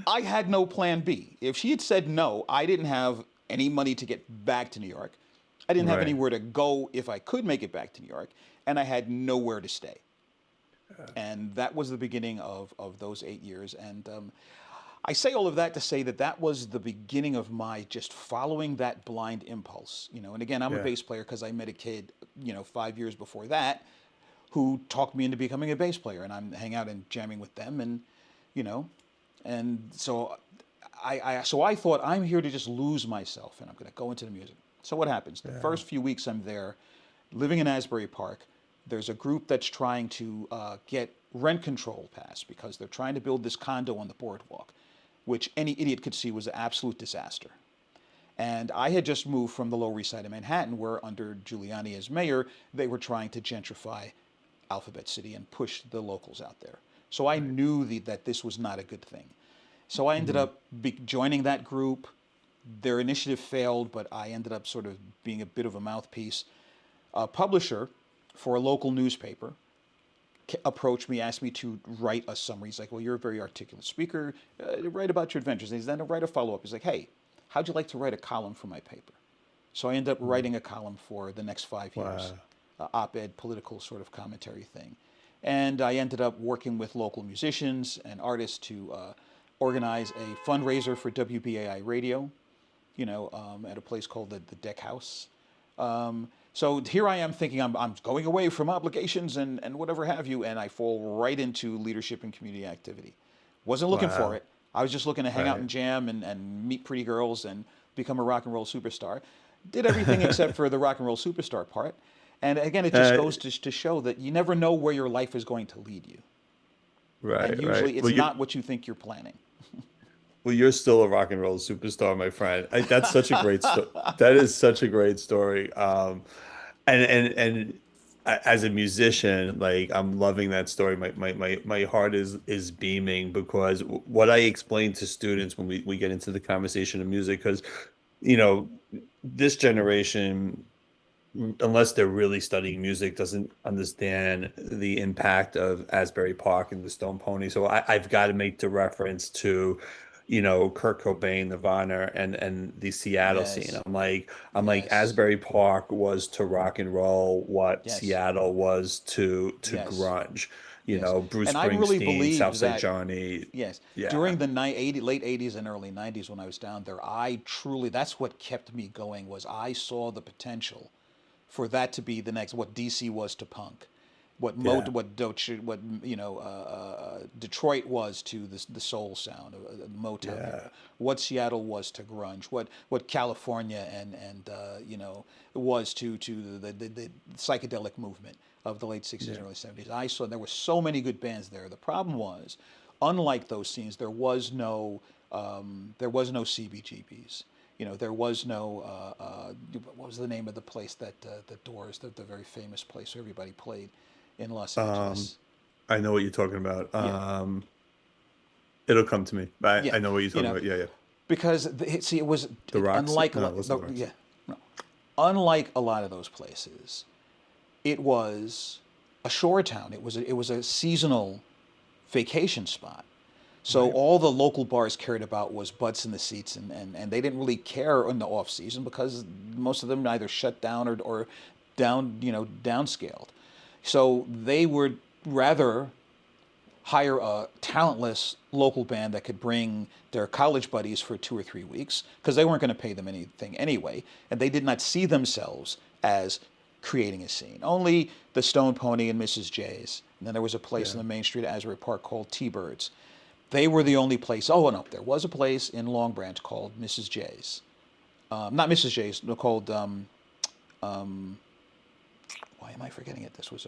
I had no plan B. If she had said no, I didn't have any money to get back to New York. I didn't have right. anywhere to go if I could make it back to New York, and I had nowhere to stay. And that was the beginning of those 8 years. And I say all of that to say that that was the beginning of my just following that blind impulse. And again, I'm a Yeah. bass player because I met a kid, 5 years before that, who talked me into becoming a bass player, and I'm hanging out and jamming with them, and you know, and so I thought, I'm here to just lose myself, and I'm going to go into the music. So what happens? The Yeah. first few weeks I'm there, living in Asbury Park, there's a group that's trying to get rent control passed because they're trying to build this condo on the boardwalk, which any idiot could see was an absolute disaster. And I had just moved from the Lower East Side of Manhattan, where under Giuliani as mayor, they were trying to gentrify Alphabet City and push the locals out there. So I Right. knew that this was not a good thing. So I ended Mm, up joining that group. Their initiative failed, but I ended up sort of being a bit of a mouthpiece. A publisher for a local newspaper approached me, asked me to write a summary. He's like, well, you're a very articulate speaker. Write about your adventures. And he's then to write a follow-up. He's like, hey, how'd you like to write a column for my paper? So I ended up mm. writing a column for the next 5 years, Wow. op-ed, political sort of commentary thing. And I ended up working with local musicians and artists to organize a fundraiser for WBAI radio, at a place called the Deck House. So here I am thinking I'm going away from obligations and whatever have you, and I fall right into leadership and community activity. Wasn't looking for Wow. it. I was just looking to hang out Right. and jam and meet pretty girls and become a rock and roll superstar. Did everything except for the rock and roll superstar part. And again, it just Uh, goes to show that you never know where your life is going to lead you. And right, right. usually it's not what you think you're planning. Well, you're still a rock and roll superstar, my friend. That's such a great story. That is such a great story. As a musician, like I'm loving that story. My heart is beaming because what I explain to students when we get into the conversation of music, because you know, this generation, unless they're really studying music, doesn't understand the impact of Asbury Park and the Stone Pony. So I've got to make the reference to, Kurt Cobain, Nirvana, and the Seattle scene. Yes. I'm like Yes. Asbury Park was to rock and roll what Yes. Seattle was to Yes. grunge. Yes. Bruce And I really Springsteen, believe Southside that, Johnny. yes, Yeah. during the late 80s and early 90s when I was down there, I truly, that's what kept me going was I saw the potential for that to be the next, what DC was to punk, Yeah. what Detroit was to the soul sound, the Motown Yeah. era, what Seattle was to grunge, what California was to the psychedelic movement of the late 60s Yeah. and early 70s. I saw there were so many good bands there. The problem was, unlike those scenes, there was no CBGBs. There was no what was the name of the place that the Doors, the very famous place where everybody played in Los Um, Angeles. I know what you're talking about. Yeah, It'll come to me. I, yeah, I know what you're you talking know, about. Yeah, yeah. because see, The Rocks? unlike No, it wasn't the Rocks. yeah, no, unlike a lot of those places, it was a shore town. It was a seasonal vacation spot. So Right. all the local bars cared about was butts in the seats, and they didn't really care in the off season because most of them either shut down or downscaled. So they would rather hire a talentless local band that could bring their college buddies for 2 or 3 weeks because they weren't going to pay them anything anyway, and they did not see themselves as creating a scene. Only the Stone Pony and Mrs. J's. And then there was a place Yeah. in the main street of Asbury Park called T-Birds. They were the only place. Oh no, there was a place in Long Branch called Mrs. J's. Not Mrs. J's, no, called why am I forgetting it? This was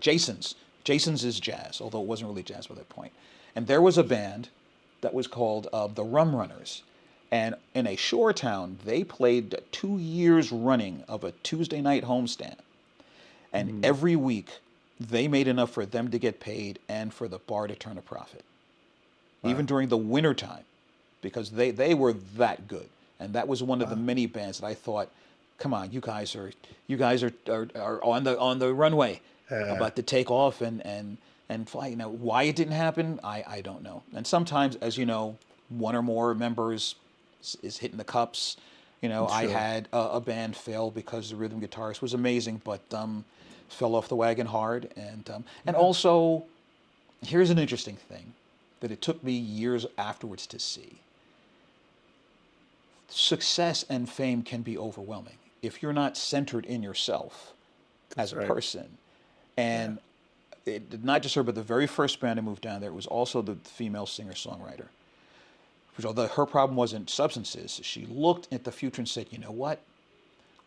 Jason's. Jason's is jazz, although it wasn't really jazz by that point. And there was a band that was called the Rum Runners. And in a shore town, they played 2 years running of a Tuesday night homestand. And Mm, every week, they made enough for them to get paid and for the bar to turn a profit, even wow. during the winter time, because they were that good. And that was one of the Wow. many bands that I thought, come on, you guys are on the runway, Yeah. about to take off and fly. Why it didn't happen, I don't know. And sometimes, as you know, one or more members is hitting the cups. I Sure. had a band fail because the rhythm guitarist was amazing, but fell off the wagon hard. And Yeah. also, here's an interesting thing that it took me years afterwards to see. Success and fame can be overwhelming if you're not centered in yourself as That's a right. person. Yeah. And it, not just her, but the very first band I moved down there was also the female singer songwriter. Although her problem wasn't substances, she looked at the future and said, you know what?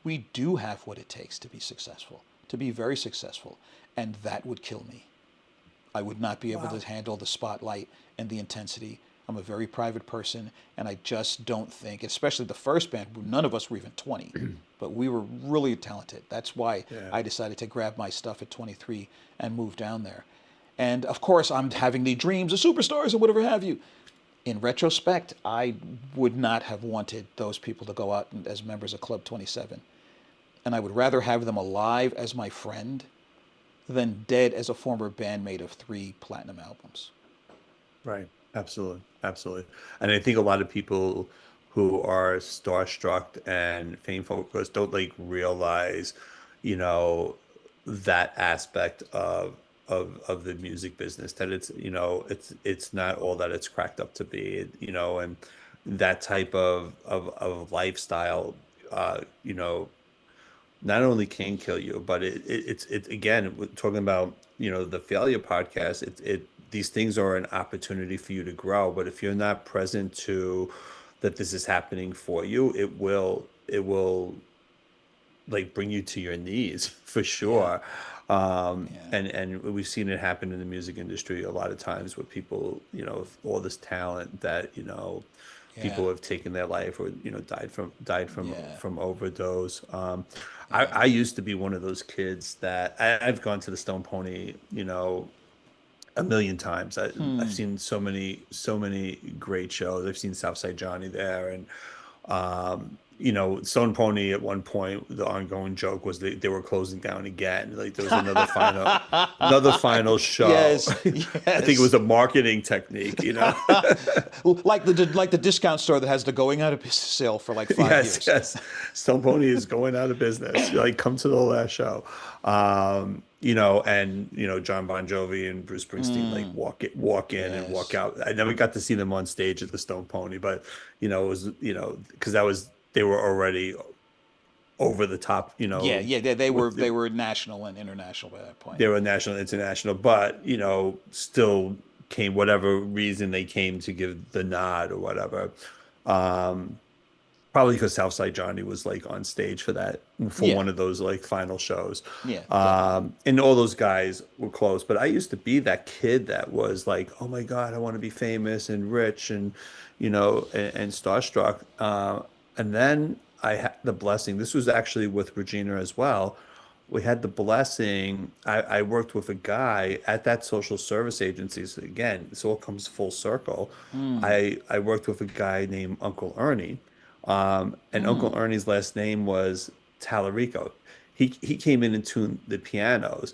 We do have what it takes to be successful, to be very successful. And that would kill me. I would not be able to Wow. handle the spotlight and the intensity. I'm a very private person, and I just don't think, especially the first band, none of us were even 20, but we were really talented. That's why Yeah. I decided to grab my stuff at 23 and move down there. And of course, I'm having the dreams of superstars or whatever have you. In retrospect, I would not have wanted those people to go out as members of Club 27. And I would rather have them alive as my friend than dead as a former bandmate of 3 platinum albums. Right. Absolutely. Absolutely. And I think a lot of people who are starstruck and fame focused don't like realize, you know, that aspect of the music business, that it's not all that it's cracked up to be, and that type of lifestyle, not only can kill you, but it's again, we're talking about, the failure podcast. These things are an opportunity for you to grow. But if you're not present to that this is happening for you, it will like bring you to your knees for Yeah, sure. yeah, And we've seen it happen in the music industry a lot of times with people, all this talent that, yeah, people have taken their life or, died from yeah, overdose. yeah. I used to be one of those kids that I've gone to the Stone Pony, a million times. I've Hmm. seen so many great shows. I've seen Southside Johnny there, and Stone Pony at one point, the ongoing joke was they were closing down again. Like there was another final show. Yes, I think it yes. was a marketing technique. Like the discount store that has the going out of business sale for like 5 years. Yes, yes. Stone Pony is going out of business. Like, come to the last show. And John Bon Jovi and Bruce Springsteen like Mm, walk in and walk yes. out. I never got to see them on stage at the Stone Pony, but it was because they were already over the top. Yeah, yeah. They were With they were national and international by that point. they were national, international, but still came whatever reason they came to give the nod or whatever. Um, Probably because Southside Johnny was like on stage for Yeah, one of those like final shows. yeah, definitely. And all those guys were close. But I used to be that kid that was like, oh my God, I want to be famous and rich and and starstruck. And then I had the blessing. This was actually with Regina as well. We had the blessing. I worked with a guy at that social service agency. So again, this all comes full circle. Mm, I worked with a guy named Uncle Ernie, and Uncle mm. Ernie's last name was Tallarico. He came in and tuned the pianos.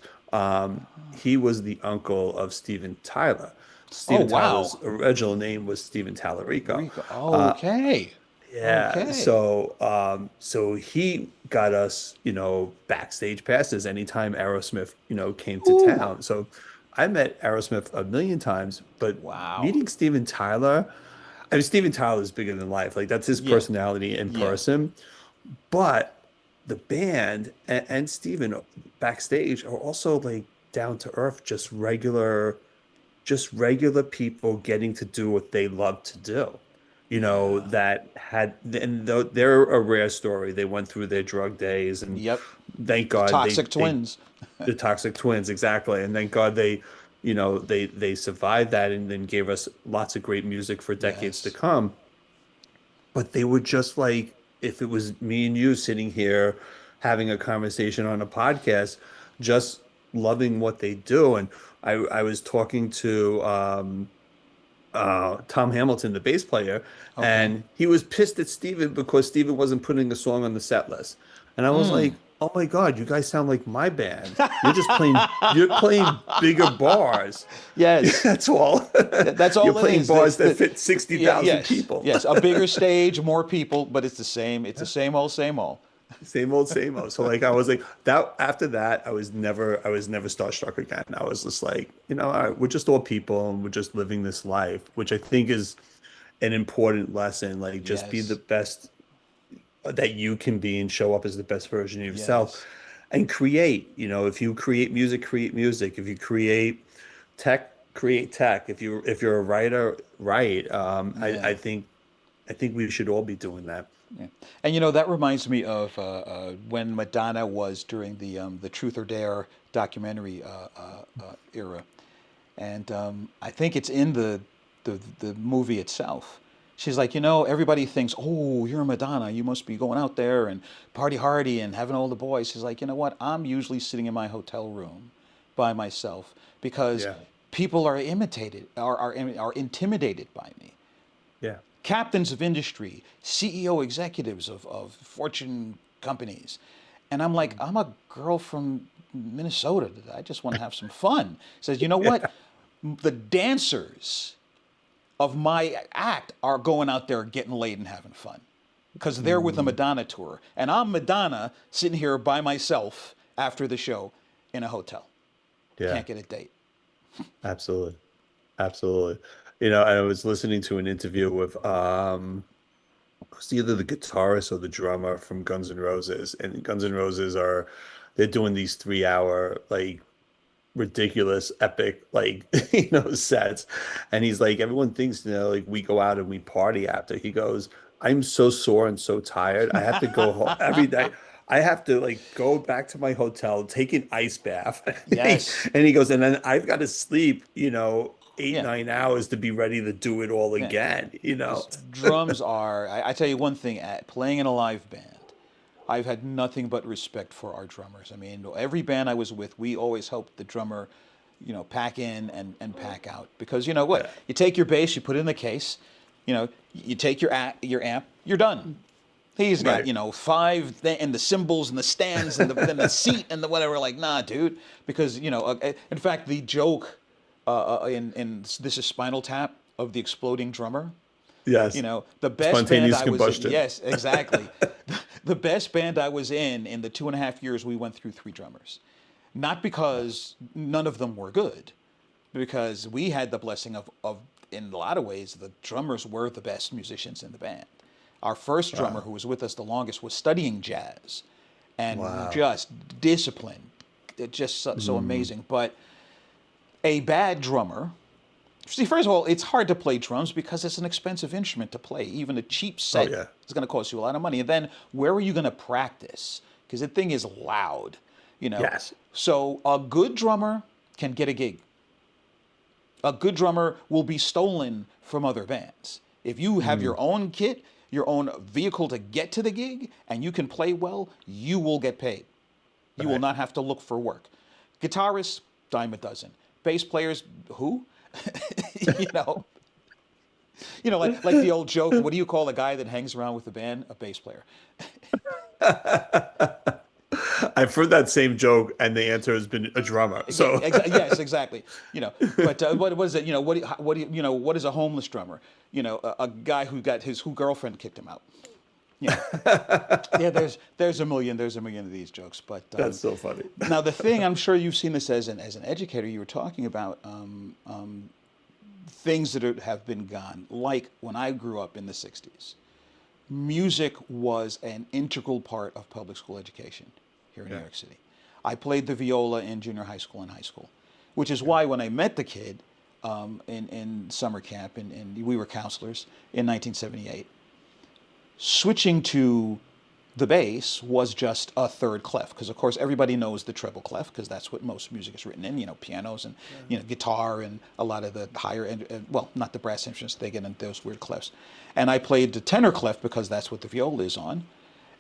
He was the uncle of Steven Tyler. Oh Steven Tyler's wow, original name was Steven Tallarico. Rico. Uh, Okay, yeah, okay. so he got us, backstage passes anytime Aerosmith, came to Ooh, town. So I met Aerosmith a million times, but wow. meeting Steven Tyler, I mean, Steven Tyler is bigger than life. Like that's his Yeah, personality in yeah. person. But the band and Steven backstage are also like down to earth, just regular people getting to do what they love to do. Yeah. That had, and they're a rare story. They went through their drug days, and Yep. thank The God toxic twins. the toxic twins, exactly. And thank God they survived that and then gave us lots of great music for decades to Yes. come. But they were just like, if it was me and you sitting here having a conversation on a podcast, just loving what they do. And I was talking to Tom Hamilton, the bass player, Okay. and he was pissed at Steven because Steven wasn't putting a song on the set list. And I was Mm. like, oh my God, you guys sound like my band. You're playing bigger bars. Yes. That's all. That's You're all it playing is. bars that fit Yeah, 60,000 yes. people. Yes. A bigger stage, more people, but it's the same. It's the same old, same old. Same old, same old. So like I was like that after that, I was never starstruck again. I was just like, all right, we're just all people and we're just living this life, which I think is an important lesson. Like just be the Yes. best that you can be and show up as the best version of yourself Yes. and create. If you create music, create music. If you create tech, create tech. If you're a writer, write. I Yeah. think we should all be doing that. Yeah. And that reminds me of when Madonna was during the Truth or Dare documentary era. And I think it's in the movie itself. She's like, everybody thinks, oh, you're Madonna. You must be going out there and party hardy and having all the boys. She's like, you know what? I'm usually sitting in my hotel room by myself because Yeah. people are intimidated by me. Yeah. Captains of industry, CEO executives of Fortune companies. And I'm like, I'm a girl from Minnesota. I just want to have some fun. Says, you know Yeah. what? The dancers of my act are going out there getting laid and having fun because they're with the Mm, Madonna tour. And I'm Madonna sitting here by myself after the show in a hotel. yeah. Can't get a date. Absolutely. Absolutely. I was listening to an interview with It's either the guitarist or the drummer from Guns N' Roses, and Guns N' Roses are they're doing these 3 hour like ridiculous epic like sets, and he's like everyone thinks like we go out and we party after. He goes, I'm so sore and so tired, I have to go home every day. I have to like go back to my hotel, take an ice bath. Yes. And he goes, and then I've got to sleep, eight Yeah. 9 hours to be ready to do it all Yeah. again. Because drums are, I tell you one thing, playing in a live band, I've had nothing but respect for our drummers. I mean, every band I was with, we always helped the drummer, pack in and pack out. Because you know what? Yeah, You take your bass, you put it in the case, you take your amp, you're done. He's got, right. five and the cymbals and the stands and then the seat and the whatever. Like, nah, dude. Because, in fact, the joke in This Is Spinal Tap of the exploding drummer, Yes. the best band Spontaneous I was in, combustion. yes, exactly. The best band I was in the 2.5 years, we went through three drummers. Not because none of them were good, because we had the blessing of in a lot of ways, the drummers were the best musicians in the band. Our first drummer, Wow. who was with us the longest, was studying jazz and Wow. just disciplined, just so Mm. amazing. But a bad drummer, see, first of all, it's hard to play drums because it's an expensive instrument to play. Even a cheap Oh set yeah. is going to cost you a lot of money. And then where are you going to practice? Because the thing is loud, you know. Yes. So a good drummer can get a gig. A good drummer will be stolen from other bands. If you have Mm. your own kit, your own vehicle to get to the gig, and you can play well, you will get paid. You will Right. not have to look for work. Guitarists, dime a dozen. Bass players, who? you know, like the old joke. What do you call a guy that hangs around with the band? A bass player. I've heard that same joke, and the answer has been a drummer. So, Yes, exactly. But what is it? What is a homeless drummer? A guy who girlfriend kicked him out. You know, yeah. There's a million of these jokes. But that's so funny. now the thing, I'm sure you've seen this as an educator. You were talking about things that have been gone. Like when I grew up in the '60s, music was an integral part of public school education here in New Yeah. York City. I played the viola in junior high school and high school, which is Yeah. why when I met the kid in summer camp, and we were counselors in 1978, switching to the bass was just a third clef, because of course everybody knows the treble clef because that's what most music is written in. Pianos and guitar and a lot of the higher end, well, not the brass instruments, they get into those weird clefs. And I played the tenor clef because that's what the viola is on.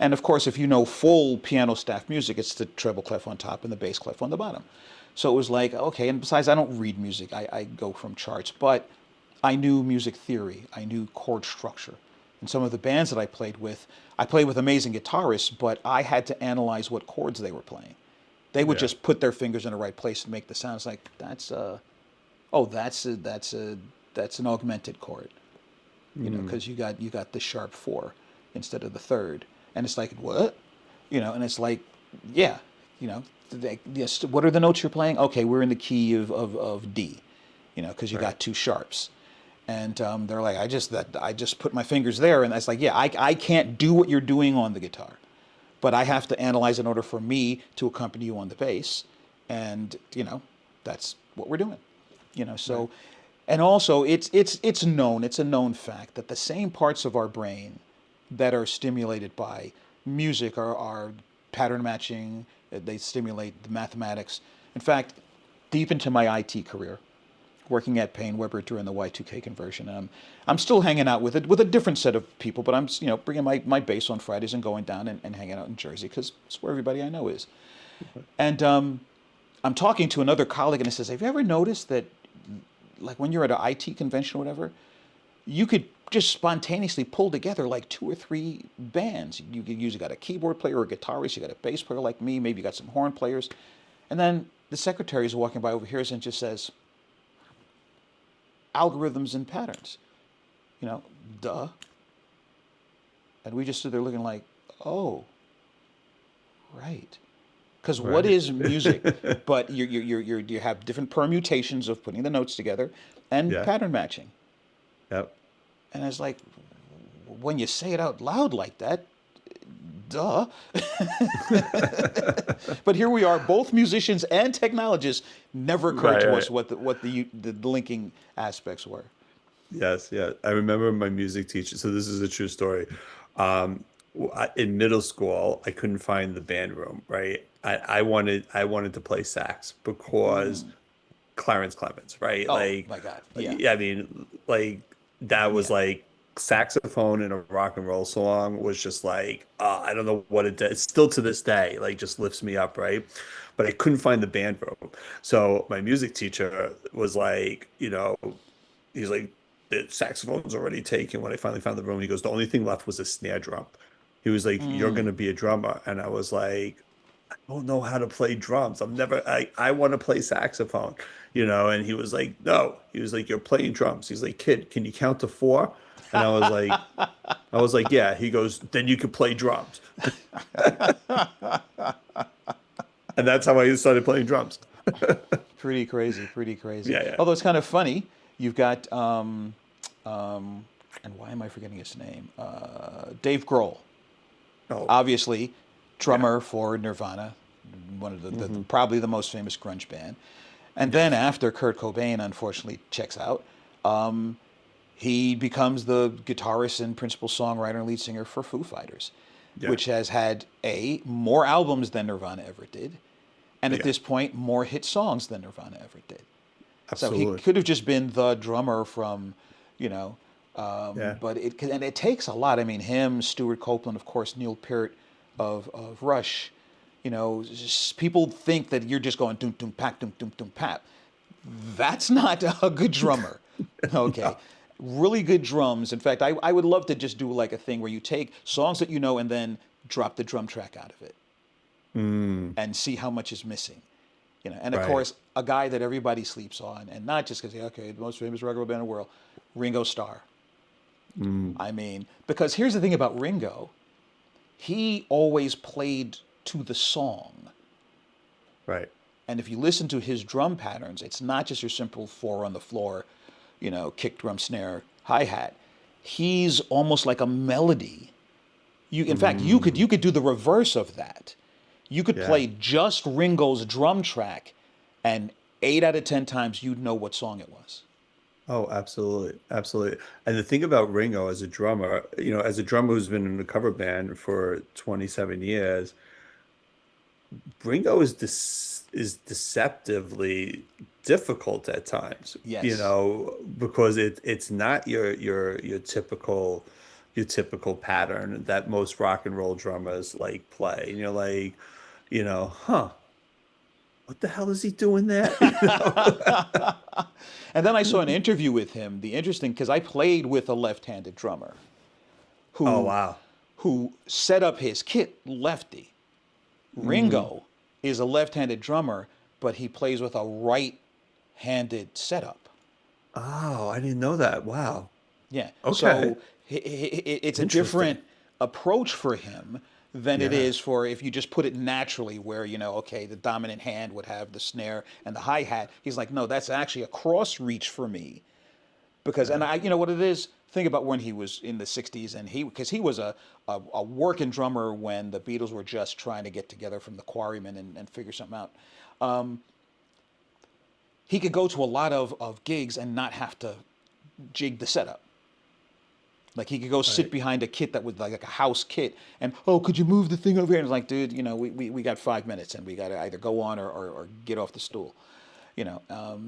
And of course, if you know full piano staff music, it's the treble clef on top and the bass clef on the bottom. So it was like, okay, and besides, I don't read music, I go from charts, but I knew music theory, I knew chord structure. And some of the bands that I played with amazing guitarists, but I had to analyze what chords they were playing. They would Yeah. just put their fingers in the right place and make the sounds like that's an augmented chord, Mm. because you got the sharp four instead of the third, and it's like what, and it's like, yeah, yes. What are the notes you're playing? Okay, we're in the key of D, because you Right. got two sharps, and they're like, I just put my fingers there, and that's like, yeah, I can't do what you're doing on the guitar, but I have to analyze in order for me to accompany you on the bass, and that's what we're doing. Right. So, and also it's a known fact that the same parts of our brain that are stimulated by music are pattern matching. They stimulate the mathematics. In fact, deep into my IT career, working at Payne Weber during the Y2K conversion, I'm still hanging out with a different set of people, but I'm bringing my bass on Fridays and going down and hanging out in Jersey because it's where everybody I know is. And I'm talking to another colleague, and he says, "Have you ever noticed that, like when you're at an IT convention or whatever, you could just spontaneously pull together like two or three bands. You usually got a keyboard player or a guitarist, you got a bass player like me, maybe you got some horn players, and then the secretary is walking by over here and just says algorithms and patterns, you know, duh." And we just stood there looking like, oh, right. Because what Right. is music? But you have different permutations of putting the notes together and Yeah. pattern matching. Yep. And I was like, when you say it out loud like that, duh. But here we are, both musicians and technologists. Never occurred Right, to right. us what the linking aspects were. Yes, yeah. I remember my music teacher. So this is a true story. In middle school, I couldn't find the band room, right? I wanted to play sax because Clarence Clemens, right? Oh Like, my God, yeah, yeah, I mean, like that was yeah. like saxophone in a rock and roll song was just like, I don't know what it does. Still to this day, like just lifts me up, right? But I couldn't find the band room. So my music teacher was like, he's like, the saxophone's already taken. When I finally found the room, he goes, the only thing left was a snare drum. He was like, you're Mm. gonna be a drummer. And I was like, don't know how to play drums. I want to play saxophone, and he was like, no. He was like, you're playing drums. He's like, kid, can you count to four? And I was like, yeah. He goes, then you could play drums. And that's how I started playing drums. Pretty crazy, pretty crazy. Yeah, yeah. Although it's kind of funny, you've got and why am I forgetting his name? Dave Grohl, Oh, obviously yeah. drummer for Nirvana, one of the Hmm. probably the most famous grunge band. And then Yes. after Kurt Cobain unfortunately checks out, he becomes the guitarist and principal songwriter and lead singer for Foo Fighters, Yeah. which has had more albums than Nirvana ever did, and at Yeah. this point more hit songs than Nirvana ever did. So he Absolutely. could have just been the drummer from, you know, Yeah. but it takes a lot. I mean, him, Stuart Copeland, of course, Neil Peart of Rush. Just, people think that you're just going doom doom pap doom doom doom pap. That's not a good drummer. Okay. No. Really good drums. In fact, I would love to just do like a thing where you take songs that you know and then drop the drum track out of it Mm, and see how much is missing. And of right. course, a guy that everybody sleeps on, and not just because, okay, the most famous rock and roll band in the world, Ringo Starr. Mm, I mean, because here's the thing about Ringo, he always played to the song. right. And if you listen to his drum patterns, it's not just your simple four on the floor, kick, drum, snare, hi hat. He's almost like a melody. In fact, you could Mm, you could do the reverse of that. You could yeah. play just Ringo's drum track, and 8 out of 10 times you'd know what song it was. Oh, absolutely. Absolutely. And the thing about Ringo as a drummer who's been in a cover band for 27 years, Ringo is deceptively difficult at times, Yes. because it's not your typical pattern that most rock and roll drummers like play. And you're like, huh, what the hell is he doing there? And then I saw an interview with him. The interesting, because I played with a left-handed drummer Oh, who wow. who set up his kit lefty. Hmm. Ringo is a left-handed drummer, but he plays with a right-handed setup. Oh, I didn't know that. Wow. Yeah. Okay. So it's a Interesting. different approach for him than it Yeah. is for if you just put it naturally, where, okay, the dominant hand would have the snare and the hi hat. He's like, no, that's actually a cross reach for me. Because, and Yeah. what it is, think about when he was in the 60s and because he was a working drummer when the Beatles were just trying to get together from the Quarrymen and figure something out. He could go to a lot of gigs and not have to jig the setup. Like he could go sit Right. behind a kit that was like a house kit and, oh, could you move the thing over here? And it's like, dude, we got 5 minutes and we got to either go on or get off the stool.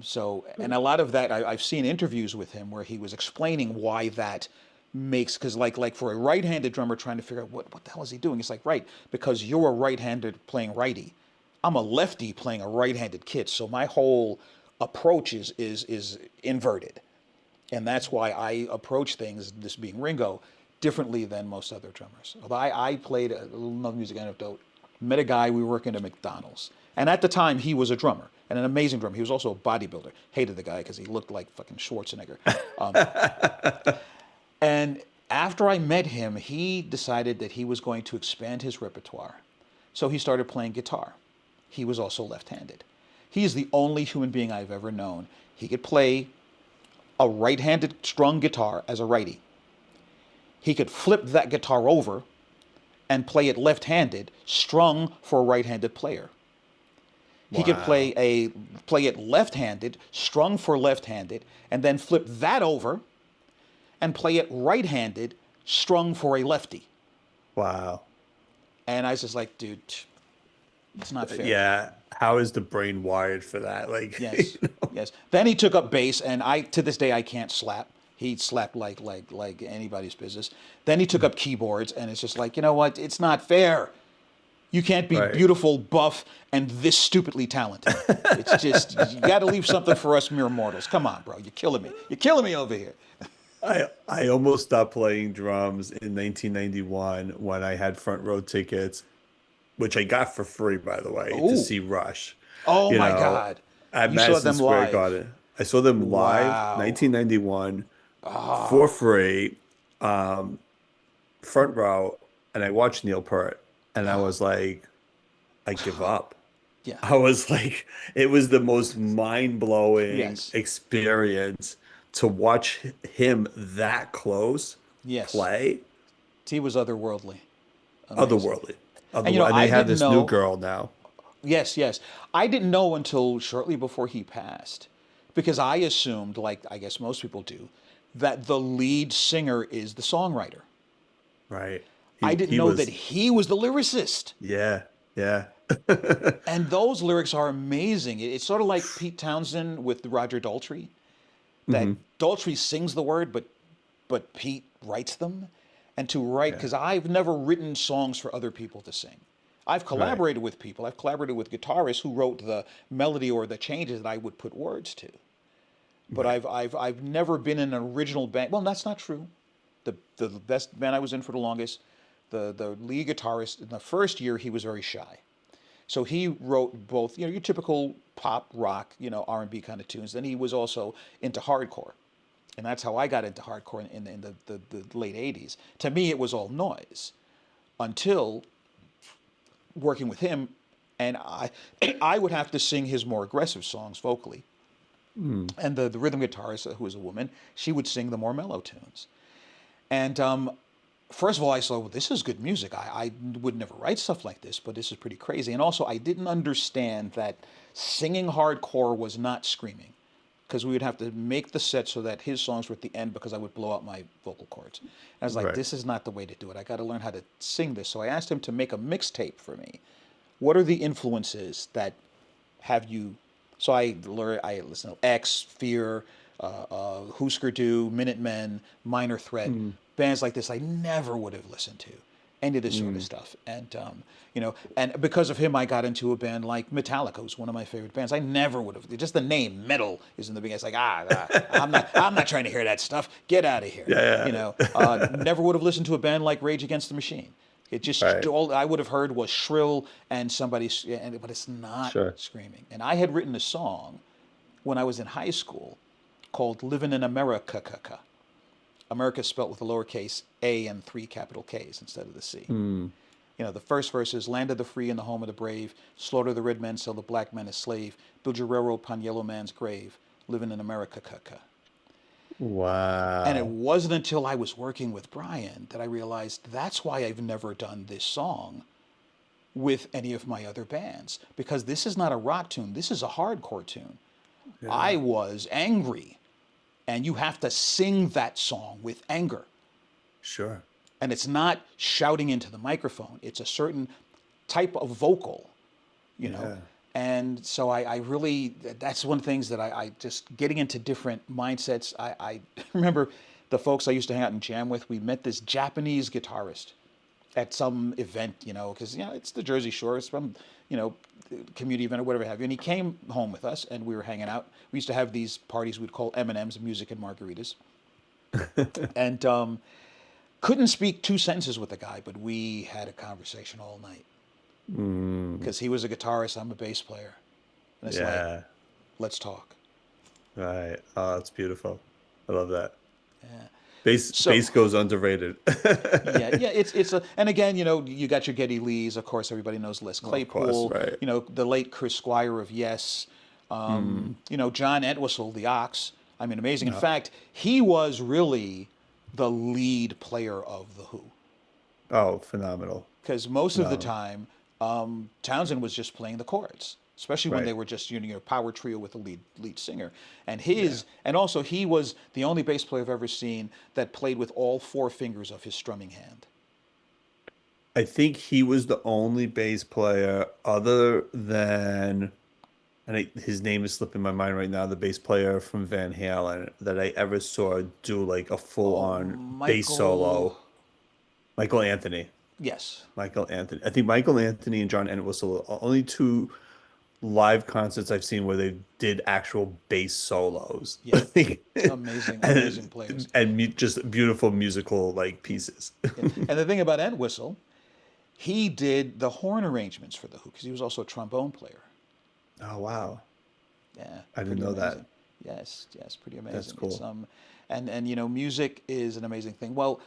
So, and a lot of that, I've seen interviews with him where he was explaining why that makes, because like for a right-handed drummer trying to figure out what the hell is he doing? It's like, right, because you're a right-handed playing righty. I'm a lefty playing a right-handed kit. So my whole approach is inverted. And that's why I approach things, this being Ringo, differently than most other drummers. Although I played a little another music anecdote, met a guy, we were working at McDonald's. And at the time, he was a drummer and an amazing drummer. He was also a bodybuilder. Hated the guy because he looked like fucking Schwarzenegger. And after I met him, he decided that he was going to expand his repertoire. So he started playing guitar. He was also left handed. He is the only human being I've ever known. He could play a right handed strung guitar as a righty. he could flip that guitar over and play it left-handed, strung for a right-handed player. He could Wow. play it left-handed, strung for left-handed, and then flip that over and play it right-handed, strung for a lefty. Wow. And I was just like, dude, it's not fair. Yeah. How is the brain wired for that? Like, Yes, yes. Then he took up bass, and I to this day I can't slap. He slapped like anybody's business. Then he took up keyboards, and it's just like, you know what? It's not fair. You can't be right. beautiful, buff, and this stupidly talented. It's just you got to leave something for us mere mortals. Come on, bro. You're killing me. You're killing me over here. I almost stopped playing drums in 1991 when I had front row tickets, which I got for free, by the way, to Oh, see Rush. oh You my know, God. at You saw Madison them Square live. Garden. I saw them live, Wow. 1991, for free, front row, and I watched Neil Peart, and I was like, I give up. Yeah. I was like, it was the most mind-blowing Yes. experience to watch him that close Yes. play. He was otherworldly. Amazing. Otherworldly. And Otherworldly. And they I have didn't this new know. girl now. Yes, yes. I didn't know until shortly before he passed, because I assumed, like I guess most people do, that the lead singer is the songwriter. Right. I He didn't he know that was, he was the lyricist. yeah, yeah. And those lyrics are amazing. It's sort of like Pete Townsend with Roger Daltrey, that Hmm. Daltrey sings the word, but Pete writes them. And to write, Yeah. because I've never written songs for other people to sing. I've Right. collaborated with people. I've collaborated with guitarists who wrote the melody or the changes that I would put words to. But Right. I've never been in an original band. Well, that's not true. The best band I was in for the longest, the lead guitarist in the first year he was very shy. So he wrote both, your typical pop, rock, R&B kind of tunes. Then he was also into hardcore. And that's how I got into hardcore in the late 80s. To me, it was all noise until working with him, and I would have to sing his more aggressive songs vocally. Mm. And the rhythm guitarist, who was a woman, she would sing the more mellow tunes. And first of all, I saw, well, this is good music. I would never write stuff like this, but this is pretty crazy. And also, I didn't understand that singing hardcore was not screaming, because we would have to make the set so that his songs were at the end because I would blow out my vocal cords. And I was like, Right. this is not the way to do it. I got to learn how to sing this. So I asked him to make a mixtape for me. What are the influences that have you? So I listen to X, Fear, Husker Du, Minutemen, Minor Threat, Mm. bands like this I never would have listened to, any of this sort of Mm. stuff. And and because of him, I got into a band like Metallica, who's one of my favorite bands. I never would have. Just the name metal is in the beginning. It's like I'm not trying to hear that stuff. Get out of here. Yeah. Never would have listened to a band like Rage Against the Machine. It just Right. all I would have heard was shrill and somebody, but it's not Sure. screaming. And I had written a song when I was in high school called "Living in America." America spelt with a lowercase a and three capital K's instead of the C. Mm. The first verse is land of the free and the home of the brave, slaughter the red men, sell the black man as slave, build your railroad upon yellow man's grave, living in America. And it Wow. wasn't until I was working with Brian that I realized that's why I've never done this song with any of my other bands, because this is not a rock tune, this is a hardcore tune. I Yeah. was angry, and you have to sing that song with anger. Sure. And it's not shouting into the microphone, it's a certain type of vocal, you know. Yeah. And so I really, that's one of the things that I just getting into different mindsets. I remember the folks I used to hang out and jam with, we met this Japanese guitarist at some event, because, it's the Jersey Shore, it's from, community event or whatever have you. And he came home with us and we were hanging out. We used to have these parties we'd call M&Ms, music and margaritas. And couldn't speak two sentences with the guy, but we had a conversation all night Mm. because he was a guitarist, I'm a bass player. And it's like, Yeah. let's talk. Right. Oh, it's beautiful. I love that. Yeah. Bass So, goes underrated. yeah, yeah, and again, you got your Geddy Lees, of course, everybody knows Les Of course, Claypool, right. the late Chris Squire of Yes, Mm. John Entwistle, the Ox. I mean, amazing. In Yeah. fact, he was really the lead player of the Who. Oh, phenomenal. Because most of the Phenomenal. time, Townsend was just playing the chords, especially when Right. they were just a power trio with a lead singer. And Yeah. also he was the only bass player I've ever seen that played with all four fingers of his strumming hand. I think he was the only bass player other than, and his name is slipping my mind right now, the bass player from Van Halen that I ever saw do like a Oh, full-on bass Michael. solo. Michael Anthony. Yes. Michael Anthony. I think Michael Anthony and John Entwistle are only two live concerts I've seen where they did actual bass solos. Yeah. Like, Amazing, amazing and players. just beautiful musical like pieces. Yeah. And the thing about Entwistle, he did the horn arrangements for the Who because he was also a trombone player. Oh wow. Yeah, I didn't pretty know amazing. that. Yes, yes, pretty That's amazing. It's cool. and music is an amazing thing. Well,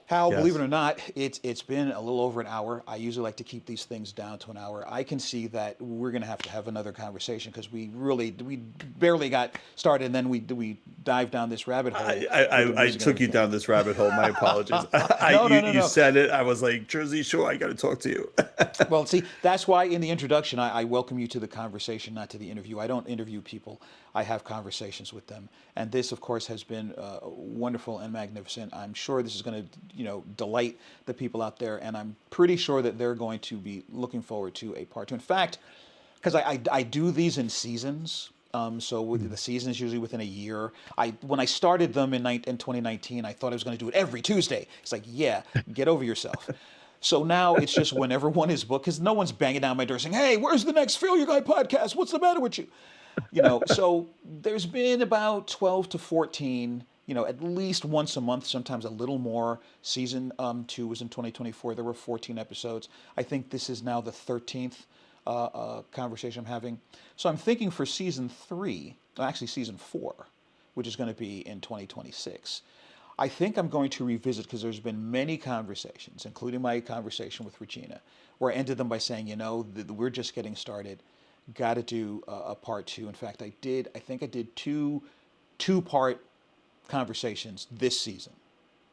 Hal, believe it Yes. or not, it's been a little over an hour. I usually like to keep these things down to an hour. I can see that we're going to have another conversation because we barely got started, and then we dived down this rabbit hole with the I music and took you everything. down this rabbit hole. My apologies. No, no, no, You no. said it. I was like, Jersey Shore, I got to talk to you. Well, see, that's why in the introduction, I welcome you to the conversation, not to the interview. I don't interview people, I have conversations with them. And this, of course, has been wonderful and magnificent. I'm sure this is going to, delight the people out there. And I'm pretty sure that they're going to be looking forward to a part two. In fact, because I do these in seasons. So the season is usually within a year. When I started them in 2019, I thought I was going to do it every Tuesday. It's like, yeah, get over yourself. So now it's just whenever one is booked, because no one's banging down my door saying, "Hey, where's the next Failure Guy podcast? What's the matter with you?" So there's been about 12 to 14, at least once a month, sometimes a little more. Season two was in 2024. There were 14 episodes. I think this is now the 13th conversation I'm having. So I'm thinking for season three, actually season four, which is going to be in 2026. I think I'm going to revisit because there's been many conversations, including my conversation with Regina, where I ended them by saying, we're just getting started. Got to do a part two. In fact, I think I did two-part conversations this season.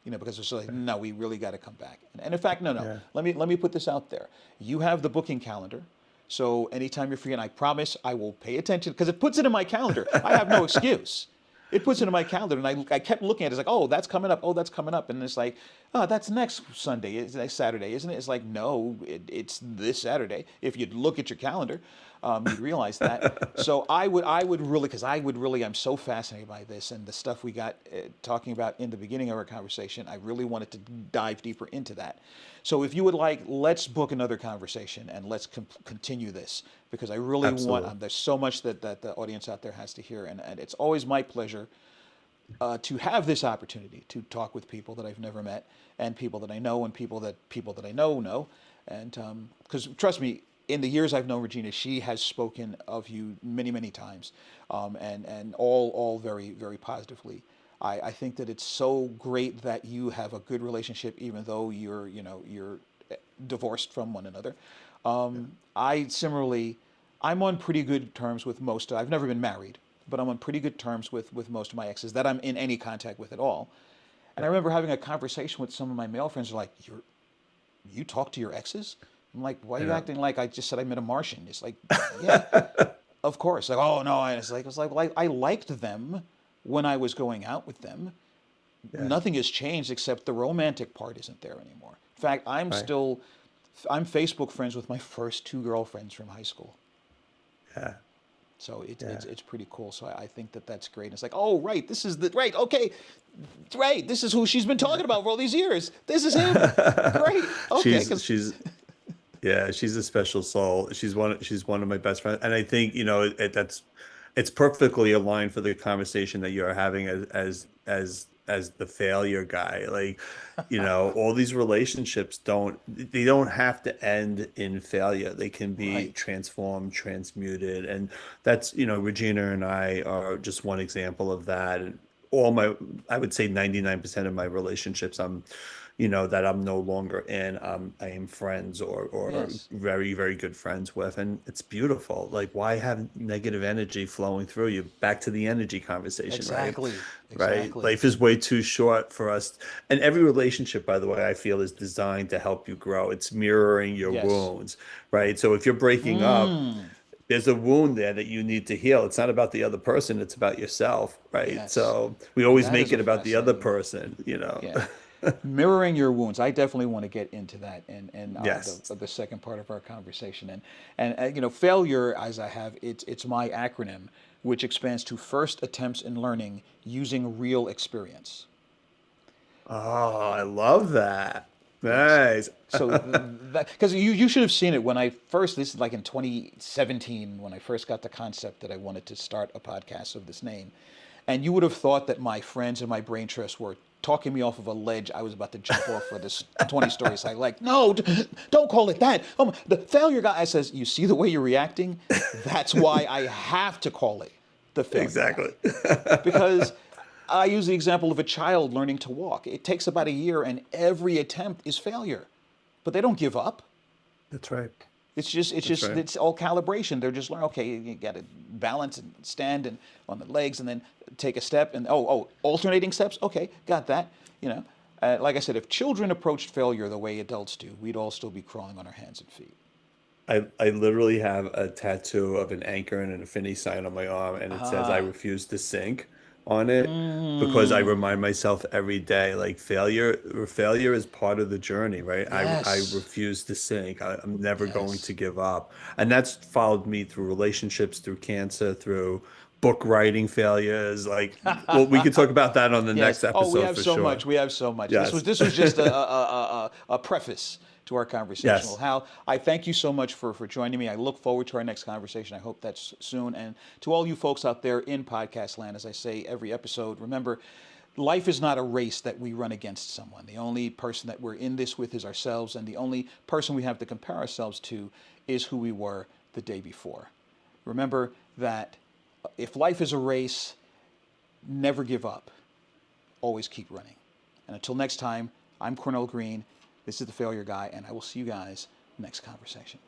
Because it's like, no, we really got to come back. And in fact, no, no. Yeah. Let me put this out there. You have the booking calendar, so anytime you're free, and I promise I will pay attention because it puts it in my calendar. I have no excuse. It puts it in my calendar, and I kept looking at it. It's like, oh, that's coming up. Oh, that's coming up. And it's like, oh, that's next Sunday. It's next Saturday, isn't it? It's like, no, it's this Saturday. If you'd look at your calendar, you'd realize that. So I would really, because I'm so fascinated by this and the stuff we got talking about in the beginning of our conversation. I really wanted to dive deeper into that. So if you would like, let's book another conversation and let's continue this because I really want. Absolutely. There's so much that the audience out there has to hear, and it's always my pleasure to have this opportunity to talk with people that I've never met and people that I know and people that I know, and because trust me, in the years I've known Regina, she has spoken of you many many times, and all very very positively. I think that it's so great that you have a good relationship, even though you're divorced from one another. I similarly, I'm on pretty good terms with most. I've never been married, but I'm on pretty good terms with most of my exes that I'm in any contact with at all. And I remember having a conversation with some of my male friends. They're like, you talk to your exes? I'm like, why are I you know. acting like I just said I met a Martian? It's like, yeah, of course. Like, oh no, and it's like, well, I liked them when I was going out with them. Yeah. Nothing has changed except the romantic part isn't there anymore. In fact, Right. I'm Facebook friends with my first two girlfriends from high school. Yeah. So it's Yeah. it's it's pretty cool. So I think that that's great. And it's like, oh right, this is the right. Okay, right. This is who she's been talking about for all these years. This is him. Great. Okay, She's because she's Yeah, she's a special soul. She's one of my best friends, and I think it's perfectly aligned for the conversation that you're having as the failure guy. Like, all these relationships don't have to end in failure. They can be right. transformed, transmuted, and that's Regina and I are just one example of that. And all my I would say 99% of my relationships, that I'm no longer in. I am friends or Yes. very, very good friends with, and it's beautiful. Like, why have negative energy flowing through you? Back to the energy conversation, right? Exactly. Right. Exactly. Life is way too short for us. And every relationship, by the way, I feel is designed to help you grow. It's mirroring your Yes. wounds, right? So if you're breaking up, Mm. there's a wound there that you need to heal. It's not about the other person, it's about yourself, right? Yes. So we always That make is a it about the other fascinating. person. Yeah. Mirroring your wounds. I definitely want to get into that in Yes. the second part of our conversation. And failure, as I have, it's my acronym, which expands to first attempts in learning using real experience. Oh, I love that. Yes. Nice. So that because you should have seen it when I first, this is like in 2017 when I first got the concept that I wanted to start a podcast of this name, and you would have thought that my friends and my brain trust were talking me off of a ledge. I was about to jump off of this 20-story site. Like, no, don't call it that. The failure guy. I says, you see the way you're reacting. That's why I have to call it the failure Exactly. guy, because I use the example of a child learning to walk. It takes about a year, and every attempt is failure, but they don't give up. That's right. That's right. It's all calibration. They're just learning. Okay, you got to balance and stand and on the legs, and then take a step, and alternating steps. Okay, got that. Like I said, if children approached failure the way adults do, we'd all still be crawling on our hands and feet. I literally have a tattoo of an anchor and an infinity sign on my arm, and it says, I Ah, refuse to sink on it because I remind myself every day, like failure is part of the journey, right? I yes, refuse to sink. I'm never going to yes. give up. And that's followed me through relationships, through cancer, through book writing failures. Like, well, we could talk about that on the Yes. next Oh, we episode have for so sure. much. We have so much. This was Yes. this was just a preface to our conversation. Well, Yes. Hal, I thank you so much for joining me. I look forward to our next conversation. I hope that's soon. And to all you folks out there in podcast land, as I say every episode, remember, life is not a race that we run against someone. The only person that we're in this with is ourselves, and the only person we have to compare ourselves to is who we were the day before. Remember that if life is a race, never give up, always keep running. And until next time, I'm Cornell Green. This is the Failure Guy, and I will see you guys next conversation.